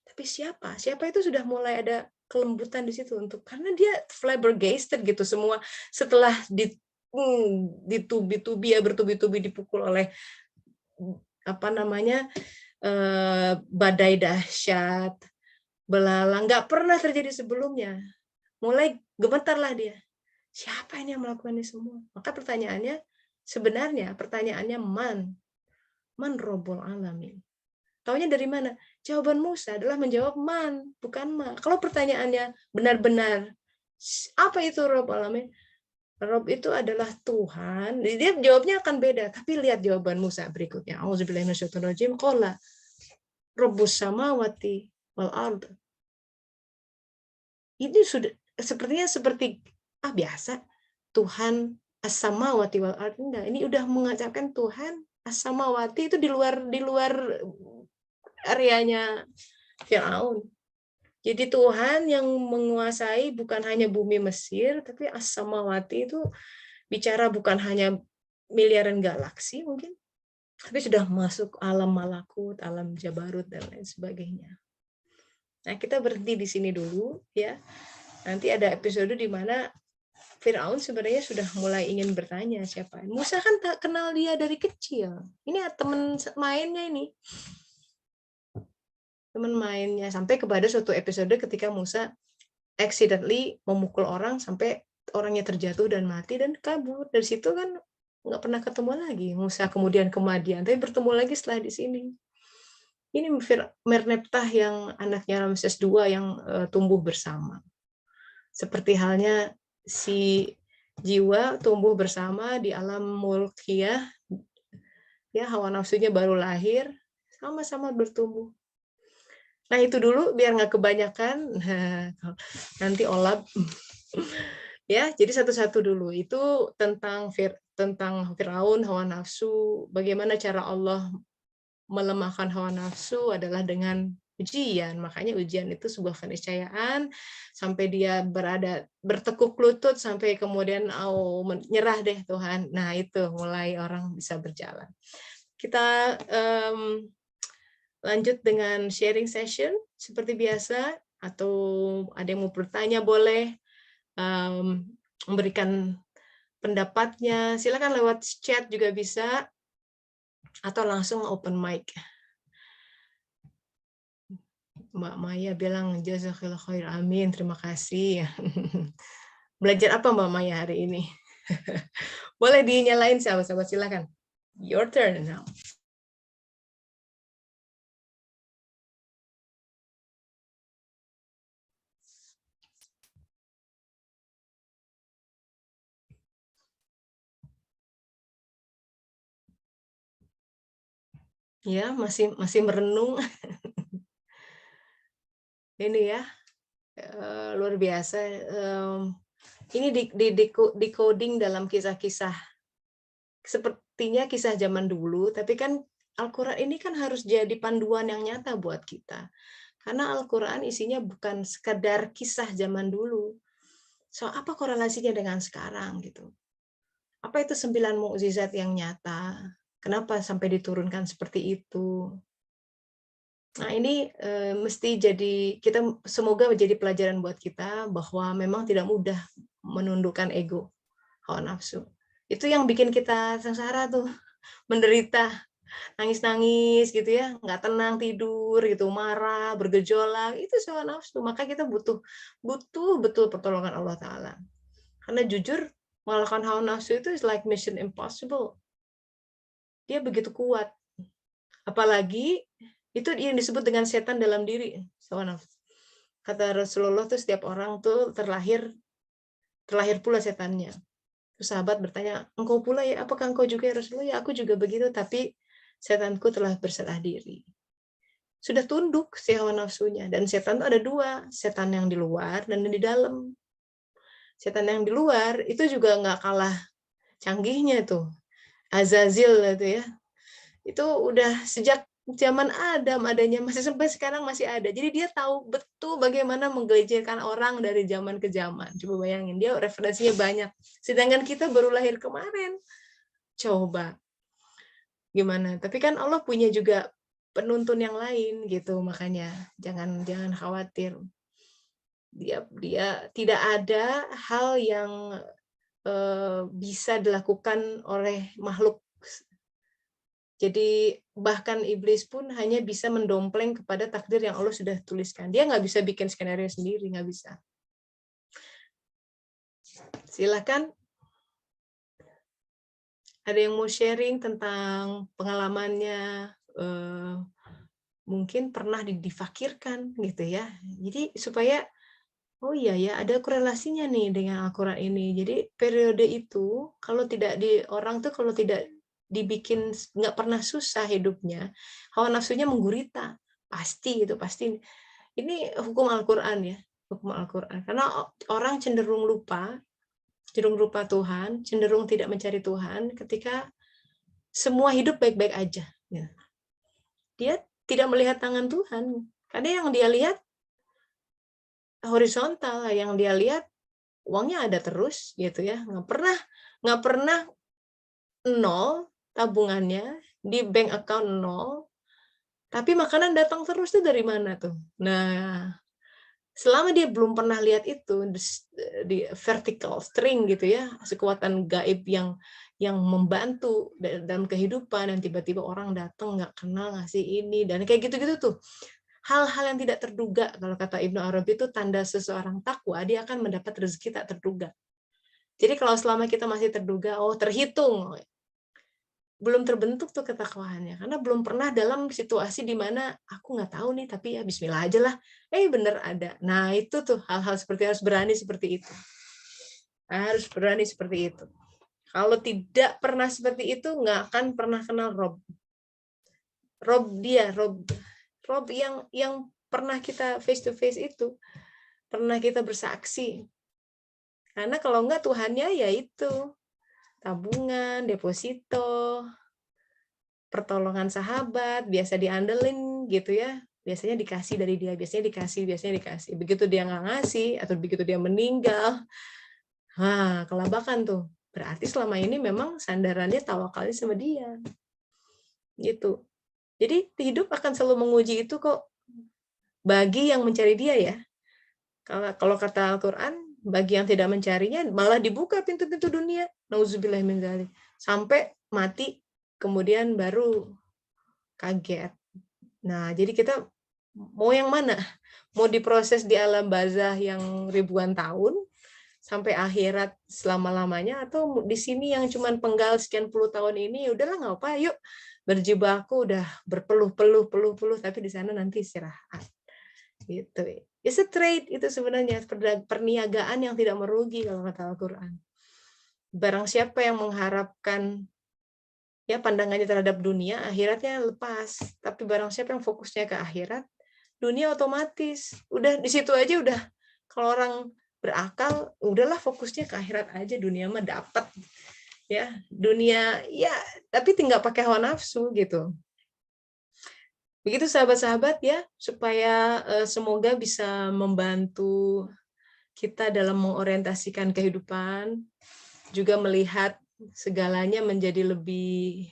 S1: Tapi siapa itu sudah mulai ada kelembutan di situ, untuk karena dia flabbergasted gitu semua setelah ditubi-tubi ya, bertubi-tubi dipukul oleh apa namanya, badai dahsyat, belalang, nggak pernah terjadi sebelumnya. Mulai gemetarlah dia. Siapa ini yang melakukan ini semua? Maka pertanyaannya man Rabbul Alamin. Taunya dari mana? Jawaban Musa adalah menjawab man, bukan ma. Kalau pertanyaannya benar-benar, apa itu Rabbul Alamin? Rob itu adalah Tuhan. Dia jawabnya akan beda. Tapi lihat jawaban Musa berikutnya. Auzubillahi minasyaitonirrajim. Qala Rabbus samawati wal ard. Ini sudah sepertinya seperti biasa. Tuhan as-samawati wal ard. Enggak, ini udah mengucapkan Tuhan as-samawati itu di luar areanya Firaun. Jadi Tuhan yang menguasai bukan hanya bumi Mesir, tapi as-samawati itu bicara bukan hanya miliaran galaksi mungkin, tapi sudah masuk alam malakut, alam jabarut, dan lain sebagainya. Nah, kita berhenti di sini dulu, ya. Nanti ada episode di mana Firaun sebenarnya sudah mulai ingin bertanya siapa. Musa kan tak kenal dia dari kecil. Ini teman mainnya ini. Teman mainnya, sampai kepada suatu episode ketika Musa accidentally memukul orang sampai orangnya terjatuh dan mati dan kabur. Dari situ kan nggak pernah ketemu lagi Musa, kemudian ke Madian, tapi bertemu lagi setelah di sini. Ini Merneptah yang anaknya Ramses II yang tumbuh bersama. Seperti halnya si jiwa tumbuh bersama di alam mulkiyah, ya, hawa nafsunya baru lahir, sama-sama bertumbuh. Nah, itu dulu biar nggak kebanyakan. Nanti Olab. Ya, jadi satu-satu dulu. Itu tentang Firaun, hawa nafsu. Bagaimana cara Allah melemahkan hawa nafsu adalah dengan ujian. Makanya ujian itu sebuah keniscayaan sampai dia bertekuk lutut sampai kemudian menyerah deh Tuhan. Nah, itu mulai orang bisa berjalan. Kita lanjut dengan sharing session seperti biasa, atau ada yang mau bertanya boleh. memberikan pendapatnya, silakan lewat chat juga bisa, atau langsung open mic. Mbak Maya bilang, jazakallah khair, amin, terima kasih. Belajar apa Mbak Maya hari ini? Boleh dinyalain sahabat-sahabat, silakan. Your turn now. Ya, masih merenung. Ini ya, luar biasa. Ini decoding dalam kisah-kisah. Sepertinya kisah zaman dulu, tapi kan Al-Quran ini kan harus jadi panduan yang nyata buat kita. Karena Al-Quran isinya bukan sekedar kisah zaman dulu. So, apa korelasinya dengan sekarang gitu? Apa itu 9 mukjizat yang nyata? Kenapa sampai diturunkan seperti itu? Nah, ini mesti jadi, kita semoga menjadi pelajaran buat kita bahwa memang tidak mudah menundukkan ego, hawa nafsu. Itu yang bikin kita sengsara tuh, menderita, nangis-nangis gitu ya, nggak tenang tidur gitu, marah, bergejolak, itu hawa nafsu. Maka kita butuh betul pertolongan Allah Ta'ala. Karena jujur, mengalahkan hawa nafsu itu is like mission impossible. Dia begitu kuat. Apalagi itu yang disebut dengan setan dalam diri. Kata Rasulullah tuh setiap orang tuh terlahir pula setannya. Terus sahabat bertanya, engkau pula ya, apakah engkau juga ya Rasulullah? Ya aku juga begitu, tapi setanku telah berserah diri. Sudah tunduk si hawa nafsunya. Dan setan itu ada dua, setan yang di luar dan yang di dalam. Setan yang di luar itu juga nggak kalah canggihnya tuh. Azazil itu ya. Itu udah sejak zaman Adam adanya, masih sampai sekarang masih ada. Jadi dia tahu betul bagaimana menggelincirkan orang dari zaman ke zaman. Coba bayangin, dia referensinya banyak. Sedangkan kita baru lahir kemarin. Coba gimana? Tapi kan Allah punya juga penuntun yang lain gitu, makanya jangan khawatir. Dia tidak ada hal yang bisa dilakukan oleh makhluk. Jadi bahkan iblis pun hanya bisa mendompleng kepada takdir yang Allah sudah tuliskan. Dia nggak bisa bikin skenario sendiri, nggak bisa. Silakan. Ada yang mau sharing tentang pengalamannya, mungkin pernah difakirkan gitu ya. Jadi supaya oh iya ya, ada korelasinya nih dengan Al-Quran ini. Jadi periode itu kalau tidak orang tuh kalau tidak dibikin nggak pernah susah hidupnya, hawa nafsunya menggurita, pasti itu pasti. Ini hukum Al-Quran ya, hukum Al-Quran. Karena orang cenderung lupa Tuhan, cenderung tidak mencari Tuhan ketika semua hidup baik-baik aja. Dia tidak melihat tangan Tuhan. Karena yang dia lihat horizontal, yang dia lihat uangnya ada terus gitu ya, nggak pernah nol tabungannya, di bank account nol, tapi makanan datang terus tuh dari mana tuh? Nah, selama dia belum pernah lihat itu di vertical string gitu ya, kekuatan gaib yang membantu dalam kehidupan, dan tiba-tiba orang datang nggak kenal ngasih ini dan kayak gitu-gitu tuh. Hal-hal yang tidak terduga, kalau kata Ibnu Arabi itu tanda seseorang takwa, dia akan mendapat rezeki tak terduga. Jadi kalau selama kita masih terduga, oh terhitung, belum terbentuk tuh ketakwaannya, karena belum pernah dalam situasi di mana aku nggak tahu nih, tapi ya Bismillah aja lah, bener ada. Nah itu tuh hal-hal seperti harus berani seperti itu, harus berani seperti itu. Kalau tidak pernah seperti itu, nggak akan pernah kenal Rob yang pernah kita face to face itu, pernah kita bersaksi. Karena kalau nggak Tuhannya ya itu tabungan, deposito, pertolongan sahabat, biasa diandelin gitu ya. Biasanya dikasih dari dia, biasanya dikasih. Begitu dia nggak ngasih, atau begitu dia meninggal, kelabakan tuh. Berarti selama ini memang sandarannya tawakalnya sama dia. Gitu. Jadi hidup akan selalu menguji itu kok, bagi yang mencari dia ya. Kalau kata Al-Quran, Bagi yang tidak mencarinya, malah dibuka pintu-pintu dunia. Nauzubillah min dzalik. Sampai mati, kemudian baru kaget. Nah, jadi kita mau yang mana? Mau diproses di alam barzah yang ribuan tahun, sampai akhirat selama-lamanya, atau di sini yang cuman penggal sekian puluh tahun ini, udahlah nggak apa, yuk berjibaku udah berpeluh-peluh, tapi di sana nanti istirahat. Gitu. It's a trade itu sebenarnya, perniagaan yang tidak merugi kalau kata Al-Quran. Barang siapa yang mengharapkan ya pandangannya terhadap dunia, akhiratnya lepas. Tapi barang siapa yang fokusnya ke akhirat, dunia otomatis. Udah di situ aja udah. Kalau orang berakal, udahlah fokusnya ke akhirat aja, dunia mah dapat. Ya, dunia ya, tapi tinggal pakai hawa nafsu gitu. Begitu sahabat-sahabat ya, supaya semoga bisa membantu kita dalam mengorientasikan kehidupan, juga melihat segalanya menjadi lebih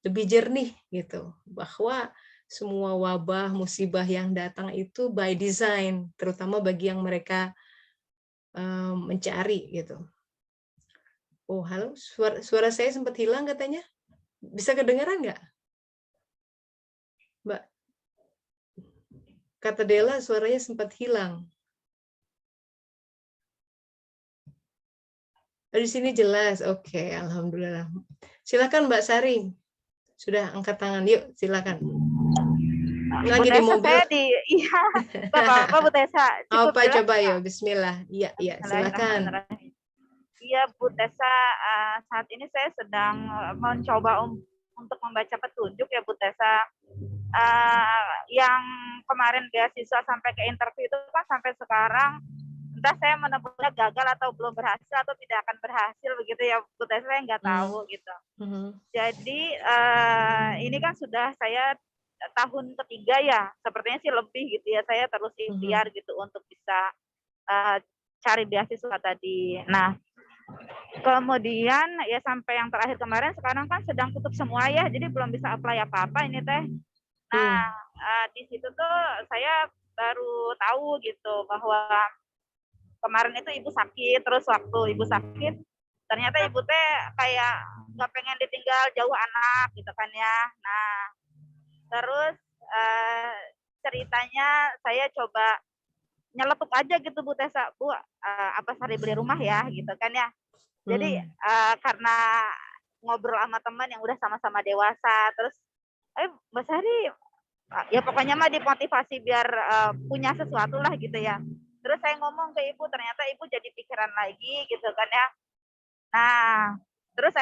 S1: jernih gitu. Bahwa semua wabah, musibah yang datang itu by design, terutama bagi yang mereka mencari gitu. Oh, halo, suara saya sempat hilang katanya. Bisa kedengaran nggak, Mbak? Kata Della suaranya sempat hilang. Di sini jelas, oke, alhamdulillah. Silakan Mbak Sari, sudah angkat tangan, yuk silakan. Lagi di mobil.
S2: Iya, nggak apa-apa Bu Tessa. Cukup
S1: apa
S2: jelas,
S1: coba ya, Bismillah. Iya, silakan.
S2: Iya Bu Tessa, saat ini saya sedang mencoba untuk membaca petunjuk ya Bu Tessa. Yang kemarin beasiswa sampai ke interview itu kan sampai sekarang entah saya menemukannya gagal atau belum berhasil atau tidak akan berhasil begitu ya Bu Tessa, saya nggak tahu gitu. Jadi ini kan sudah saya tahun ketiga ya, sepertinya sih lebih gitu ya, saya terus ikhtiar gitu untuk bisa cari beasiswa tadi. Nah, kemudian ya sampai yang terakhir kemarin, sekarang kan sedang tutup semua ya, jadi belum bisa apply apa-apa ini teh. Nah, di situ tuh saya baru tahu gitu bahwa kemarin itu ibu sakit, terus waktu ibu sakit ternyata ibu teh kayak nggak pengen ditinggal jauh anak gitu kan ya. Nah, terus ceritanya saya coba nyeletuk aja gitu Bu Tessa, Bu, apa Sari beli rumah ya gitu kan ya. Jadi karena ngobrol sama teman yang udah sama-sama dewasa, terus Mbak Sari ya pokoknya mah dimotivasi biar punya sesuatu lah gitu ya. Terus saya ngomong ke ibu, ternyata ibu jadi pikiran lagi gitu kan ya. Nah, terus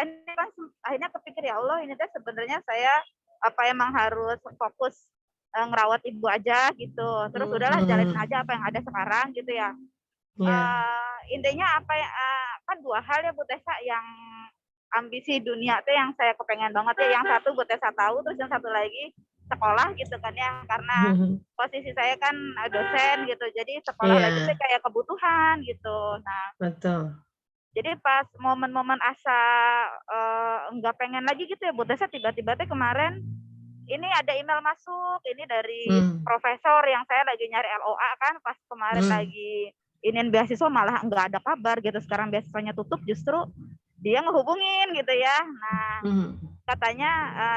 S2: akhirnya kepikir, ya Allah ini teh sebenarnya saya apa emang harus fokus ngerawat ibu aja gitu. Terus udahlah jalanin aja apa yang ada sekarang gitu ya. Intinya apa ya, kan dua hal ya Bu Tessa yang ambisi dunia teh yang saya kepengen banget ya. Yang satu Bu Tessa tahu, terus yang satu lagi sekolah gitu kan ya, karena posisi saya kan dosen gitu, jadi sekolah lagi tuh kayak kebutuhan gitu. Nah, betul. Jadi pas momen-momen asa nggak pengen lagi gitu ya Bu Tessa, tiba-tiba tuh kemarin ini ada email masuk ini dari profesor yang saya lagi nyari LOA kan, pas kemarin lagi iniin beasiswa malah nggak ada kabar gitu, sekarang beasiswanya tutup, justru dia ngehubungin gitu ya. Nah, katanya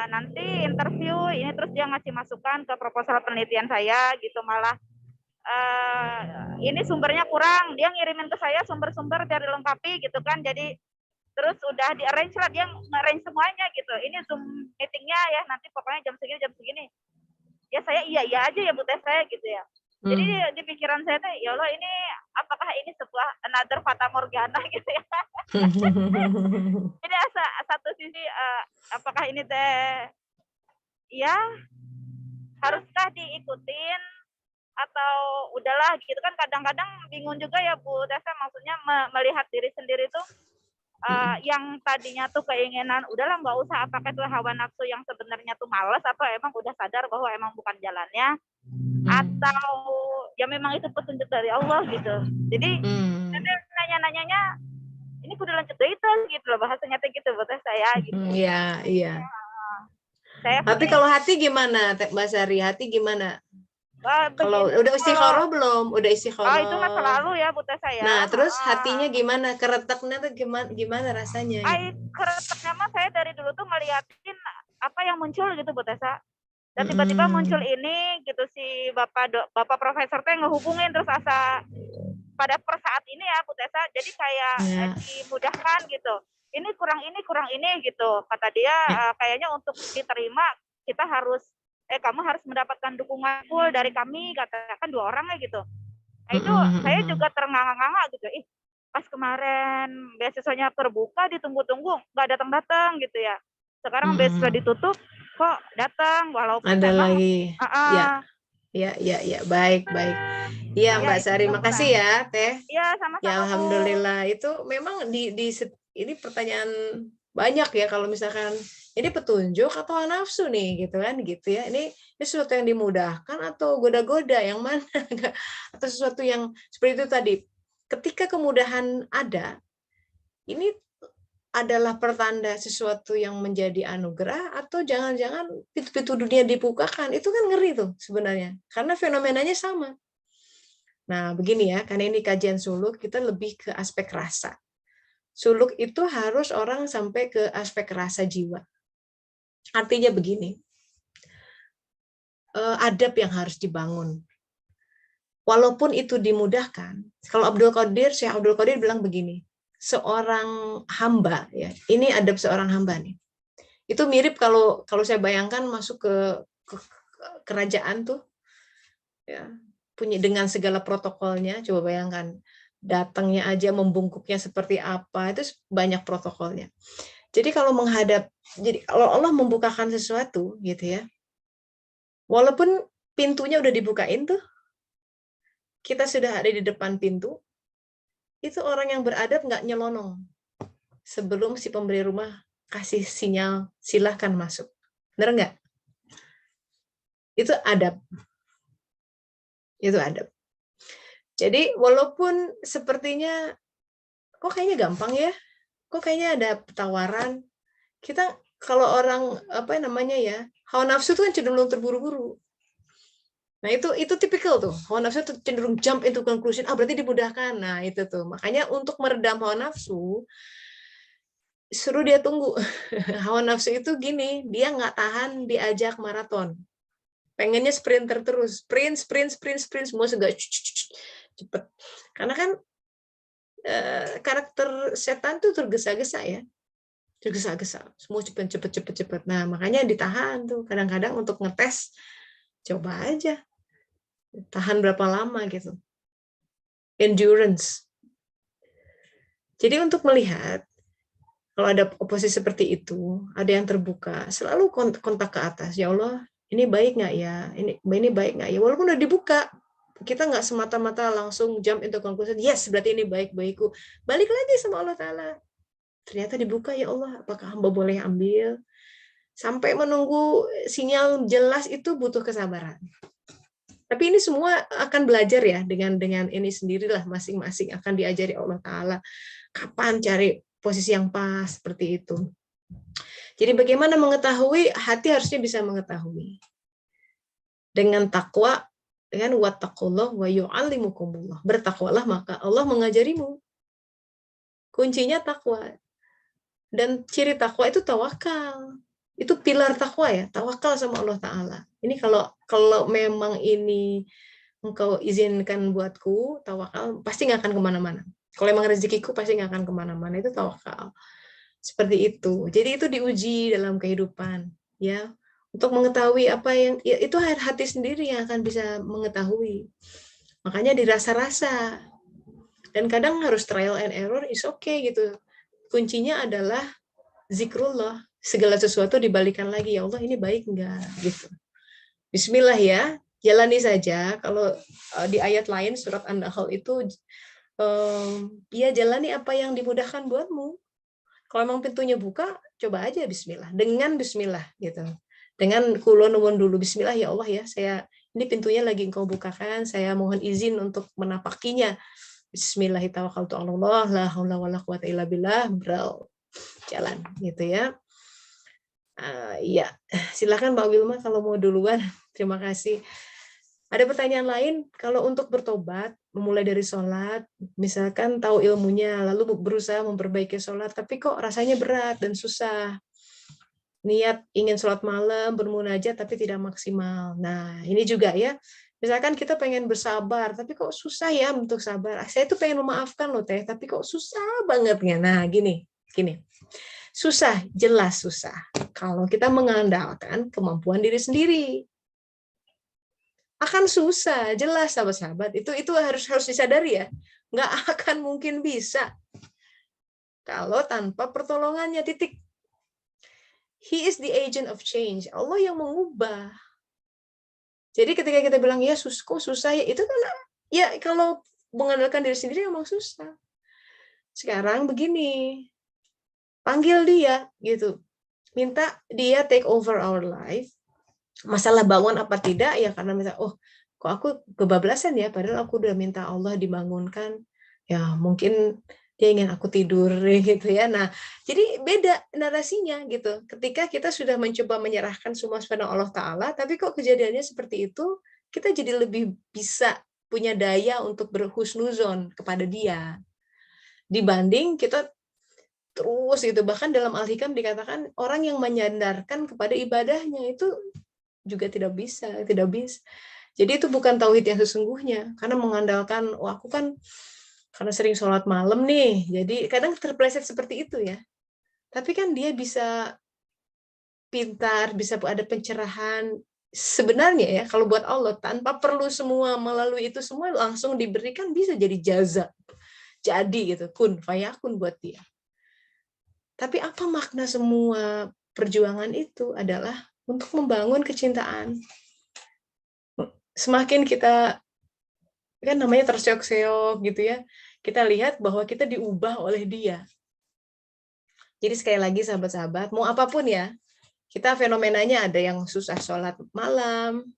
S2: nanti interview ini, terus dia ngasih masukan ke proposal penelitian saya gitu, malah ini sumbernya kurang, dia ngirimin ke saya sumber-sumber dari lengkapi gitu kan, jadi terus udah di arrange lah, dia nge-arrange semuanya gitu, ini Zoom meetingnya ya nanti pokoknya jam segini, ya saya iya aja ya Bu Teh saya gitu ya. Jadi di pikiran saya tuh, ya Allah ini apakah ini sebuah another fata morgana gitu ya. Jadi satu sisi apakah ini teh ya haruskah diikutin atau udahlah gitu kan, kadang-kadang bingung juga ya Bu Tessa, maksudnya melihat diri sendiri tuh yang tadinya tuh keinginan udahlah nggak usah, apakah itu hawa nafsu yang sebenarnya tuh malas, atau emang udah sadar bahwa emang bukan jalannya, atau ya memang itu petunjuk dari Allah gitu. Jadi nanya-nanyanya ini kudu lanjut itu gitu loh, bahasanya tuh gitu buat saya gitu. Iya. Tapi kalau hati gimana Mbak Sari, hati gimana?
S1: Kalau
S2: Begini,
S1: udah
S2: kalau
S1: istikharah belum? Udah
S2: itu mah
S1: istikharah.
S2: selalu ya Bu Tessa ya.
S1: Nah, terus
S2: Heeh.
S1: hatinya gimana? Keretaknya tuh gimana rasanya gitu?
S2: Keretaknya mah saya dari dulu tuh ngeliatin apa yang muncul gitu Bu Tessa. Dan tiba-tiba muncul
S1: Mm-mm.
S2: ini gitu si Bapak Profesor teh ngehubungin terus asa pada per saat ini ya Bu Tessa, jadi kayak
S1: Ya,
S2: dimudahkan gitu. Ini kurang ini gitu. Kata dia
S1: ya.
S2: kayaknya untuk diterima kita harus kamu harus mendapatkan dukungan full dari kami, katakan 2 orang ya gitu. Nah itu
S1: Mm-mm,
S2: saya
S1: mm-mm.
S2: juga terengah-engah gitu. Pas kemarin beasiswanya terbuka ditunggu-tunggu nggak datang-datang gitu ya. Sekarang beasiswa
S1: Mm-mm.
S2: ditutup kok datang walaupun
S1: Ada
S2: memang
S1: lagi. Ya, ya. Baik, baik. Iya,
S2: ya
S1: Mbak Sari,
S2: itu
S1: makasih
S2: kurang.
S1: ya, Teh.
S2: Ya
S1: Ya,
S2: sama-sama Bu.
S1: alhamdulillah. Itu memang ini pertanyaan banyak ya kalau misalkan ini petunjuk atau nafsu nih gitu kan gitu ya. Ini sesuatu yang dimudahkan atau goda-goda yang mana? Atau sesuatu yang seperti itu tadi. Ketika kemudahan ada, ini adalah pertanda sesuatu yang menjadi anugerah atau jangan-jangan pintu-pintu dunia dibukakan. Itu kan ngeri tuh sebenarnya. Karena fenomenanya sama. Nah, begini ya, karena ini kajian suluk, kita lebih ke aspek rasa. Suluk itu harus orang sampai ke aspek rasa jiwa. Artinya begini, adab yang harus dibangun. Walaupun itu dimudahkan, kalau Syekh Abdul Qadir bilang begini, seorang hamba, ya, ini adab seorang hamba nih. Itu mirip kalau saya bayangkan masuk ke kerajaan tuh, ya, punya dengan segala protokolnya, coba bayangkan, datangnya aja membungkuknya seperti apa, itu banyak protokolnya. Jadi kalau Allah membukakan sesuatu gitu ya, walaupun pintunya udah dibukain tuh, kita sudah ada di depan pintu, itu orang yang beradab nggak nyelonong sebelum si pemberi rumah kasih sinyal silahkan masuk. Bener nggak? Itu adab. Itu adab. Jadi walaupun sepertinya kok kayaknya gampang ya, kok kayaknya ada tawaran, kita kalau orang apa namanya ya, hawa nafsu itu kan cenderung terburu-buru. Nah, itu tipikal tuh. Hawa nafsu tuh cenderung jump into conclusion, berarti dimudahkan. Nah, itu tuh. Makanya untuk meredam hawa nafsu, suruh dia tunggu. Hawa nafsu itu gini, dia nggak tahan diajak maraton. Pengennya sprinter terus. Sprint, semua segala cepet. Karena kan karakter setan tuh tergesa-gesa ya. Tergesa-gesa. Semua cepet. Nah, makanya ditahan tuh. Kadang-kadang untuk ngetes, coba aja. Tahan berapa lama gitu. Endurance. Jadi untuk melihat kalau ada oposisi seperti itu, ada yang terbuka, selalu kontak ke atas. Ya Allah, ini baik nggak ya? Ini baik nggak ya? Walaupun udah dibuka, kita nggak semata-mata langsung jump into conclusion. Yes, berarti ini baik bagiku. Balik lagi sama Allah Taala. Ternyata dibuka, ya Allah, apakah hamba boleh ambil? Sampai menunggu sinyal jelas itu butuh kesabaran. Tapi ini semua akan belajar ya dengan ini sendirilah, masing-masing akan diajari Allah Taala kapan cari posisi yang pas seperti itu. Jadi bagaimana mengetahui? Hati harusnya bisa mengetahui. Dengan takwa, dengan wattaqullah wa yu'allimukumullah. Bertakwalah maka Allah mengajarimu. Kuncinya takwa. Dan ciri takwa itu tawakal. Itu pilar takwa ya, tawakal sama Allah Ta'ala. Ini kalau memang ini engkau izinkan buatku, tawakal, pasti nggak akan kemana-mana. Kalau emang rezekiku pasti nggak akan kemana-mana, itu tawakal. Seperti itu. Jadi itu diuji dalam kehidupan, ya. Untuk mengetahui apa yang ya, itu hati sendiri yang akan bisa mengetahui. Makanya dirasa-rasa. Dan kadang harus trial and error, is okay gitu. Kuncinya adalah zikrullah. Segala sesuatu dibalikan lagi, ya Allah ini baik enggak gitu. Bismillah ya, jalani saja. Kalau di ayat lain surat An-Nahl itu ya jalani apa yang dimudahkan buatmu. Kalau memang pintunya buka, coba aja bismillah. Dengan bismillah gitu. Dengan kulon nuwun dulu bismillah ya Allah ya, saya ini pintunya lagi engkau bukakan, saya mohon izin untuk menapakinya. Bismillahirrahmanirrahim. La haula wala quwata illa billah. Jalan gitu ya. Iya, silakan Mbak Wilma kalau mau duluan. Terima kasih. Ada pertanyaan lain, kalau untuk bertobat, memulai dari sholat, misalkan tahu ilmunya, lalu berusaha memperbaiki sholat, tapi kok rasanya berat dan susah. Niat ingin sholat malam, bermunajat, tapi tidak maksimal. Nah, ini juga ya, misalkan kita pengen bersabar, tapi kok susah ya untuk sabar. Saya tuh pengen memaafkan loh Teh, tapi kok susah banget ya. Nah, gini. Susah, jelas susah. Kalau kita mengandalkan kemampuan diri sendiri. Akan susah, jelas sahabat-sahabat. Itu harus disadari ya. Nggak akan mungkin bisa kalau tanpa pertolongannya, titik. He is the agent of change. Allah yang mengubah. Jadi ketika kita bilang ya kok susah ya, itu kan ya kalau mengandalkan diri sendiri emang susah. Sekarang begini, panggil dia gitu. Minta dia take over our life. Masalah bangun apa tidak ya karena misalnya kok aku kebablasan ya padahal aku udah minta Allah dibangunkan, ya mungkin dia ingin aku tidur gitu ya. Nah, jadi beda narasinya gitu. Ketika kita sudah mencoba menyerahkan semua kepada Allah Ta'ala, tapi kok kejadiannya seperti itu, kita jadi lebih bisa punya daya untuk berhusnuzon kepada dia. Dibanding kita terus gitu. Bahkan dalam Al-Hikam dikatakan orang yang menyandarkan kepada ibadahnya itu juga tidak bisa. Jadi itu bukan tauhid yang sesungguhnya, karena mengandalkan, aku kan karena sering sholat malam nih, jadi kadang terpleset seperti itu ya. Tapi kan dia bisa pintar, bisa ada pencerahan. Sebenarnya ya, kalau buat Allah, tanpa perlu semua melalui itu semua, langsung diberikan bisa jadi jaza. Jadi gitu, kun fayakun buat dia. Tapi apa makna semua perjuangan itu adalah untuk membangun kecintaan. Semakin kita kan namanya terseok-seok gitu ya, kita lihat bahwa kita diubah oleh dia. Jadi sekali lagi sahabat-sahabat, mau apapun ya, kita fenomenanya ada yang susah sholat malam,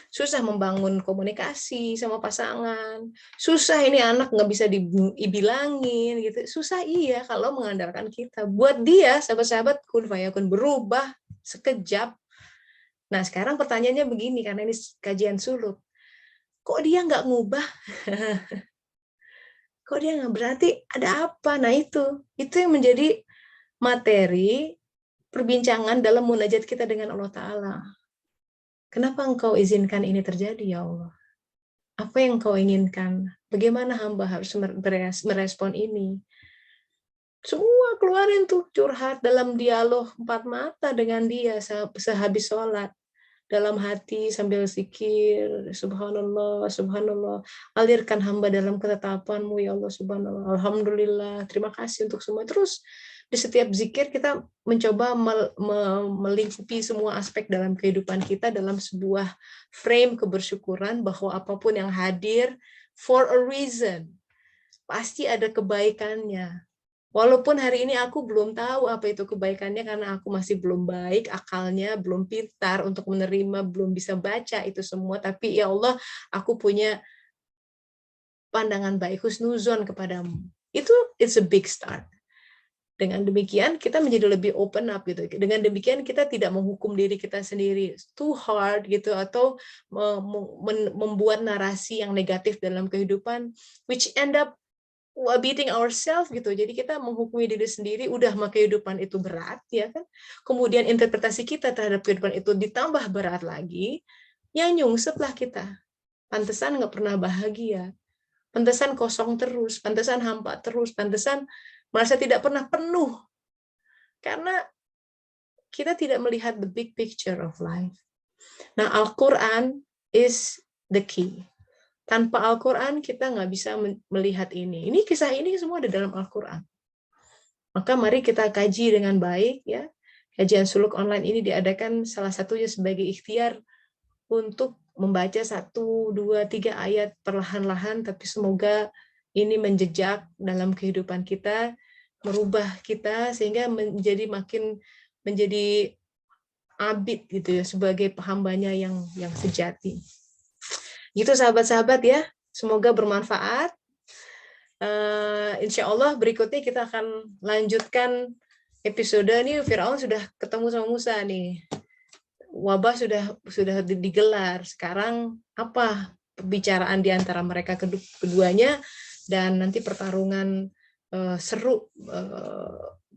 S1: susah membangun komunikasi sama pasangan, susah ini anak nggak bisa dibilangin gitu, susah iya kalau mengandalkan kita. Buat dia sahabat-sahabat kun fayakun, berubah sekejap. Nah sekarang pertanyaannya begini, karena ini kajian suluk, kok dia nggak ngubah? Kok dia nggak, berarti ada apa? Nah itu yang menjadi materi perbincangan dalam munajat kita dengan Allah Ta'ala. Kenapa engkau izinkan ini terjadi ya Allah? Apa yang engkau inginkan? Bagaimana hamba harus merespon ini? Semua keluarin tuh, curhat dalam dialog 4 mata dengan dia sehabis sholat. Dalam hati sambil zikir, subhanallah, subhanallah, alirkan hamba dalam ketetapanmu ya Allah, subhanallah, alhamdulillah, terima kasih untuk semua. Terus di setiap zikir kita mencoba melingkupi semua aspek dalam kehidupan kita dalam sebuah frame kebersyukuran bahwa apapun yang hadir for a reason, pasti ada kebaikannya. Walaupun hari ini aku belum tahu apa itu kebaikannya karena aku masih belum baik, akalnya belum pintar untuk menerima, belum bisa baca itu semua. Tapi ya Allah, aku punya pandangan baik, husnuzon kepadamu. It's a big start. Dengan demikian kita menjadi lebih open up gitu. Dengan demikian kita tidak menghukum diri kita sendiri too hard gitu atau membuat narasi yang negatif dalam kehidupan, which end up beating ourselves gitu. Jadi kita menghukumi diri sendiri, udah mah kehidupan itu berat ya kan. Kemudian interpretasi kita terhadap kehidupan itu ditambah berat lagi, yang nyungsep lah kita. Pantesan nggak pernah bahagia. Pantesan kosong terus, pantesan hampa terus, pantesan merasa tidak pernah penuh. Karena kita tidak melihat the big picture of life. Nah, Al-Quran is the key. Tanpa Al-Quran kita nggak bisa melihat ini. Ini kisah ini semua ada dalam Al-Quran. Maka mari kita kaji dengan baik ya. Kajian suluk online ini diadakan salah satunya sebagai ikhtiar untuk membaca 1, 2, 3 ayat perlahan-lahan, tapi semoga ini menjejak dalam kehidupan kita, merubah kita sehingga menjadi abid gitu ya, sebagai hambanya yang sejati. Gitu sahabat-sahabat ya, semoga bermanfaat. Insya Allah berikutnya kita akan lanjutkan episode ini. Firaun sudah ketemu sama Musa nih. wabah sudah digelar. Sekarang apa pembicaraan di antara mereka keduanya, dan nanti pertarungan seru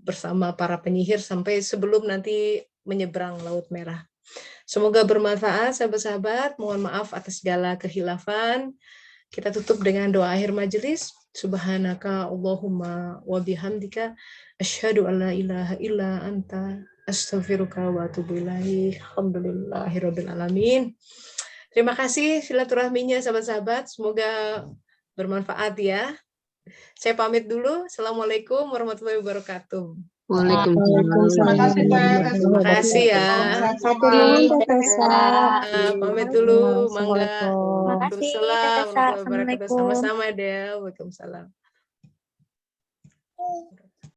S1: bersama para penyihir sampai sebelum nanti menyeberang Laut Merah. Semoga bermanfaat sahabat-sahabat. Mohon maaf atas segala kehilafan. Kita tutup dengan doa akhir majelis. Subhanaka Allahumma wa bihamdika asyhadu an la ilaha illa anta astaghfiruka wa atubu ilaik. Alhamdulillahirabbil alamin. Terima kasih silaturahminya sahabat-sahabat. Semoga bermanfaat ya. Saya pamit dulu. Assalamualaikum warahmatullahi wabarakatuh.
S3: Waalaikumsalam.
S1: Terima kasih ya.
S3: Hatur nuhun Teh Tessa.
S1: Pamit dulu, Mangga.
S3: Assalamualaikum.
S2: Makasih,
S1: Waalaikumsalam
S2: Teh Tessa.
S1: warahmatullahi wabarakatuh.
S2: Assalamualaikum.
S1: Sama-sama, Del. Waalaikumsalam.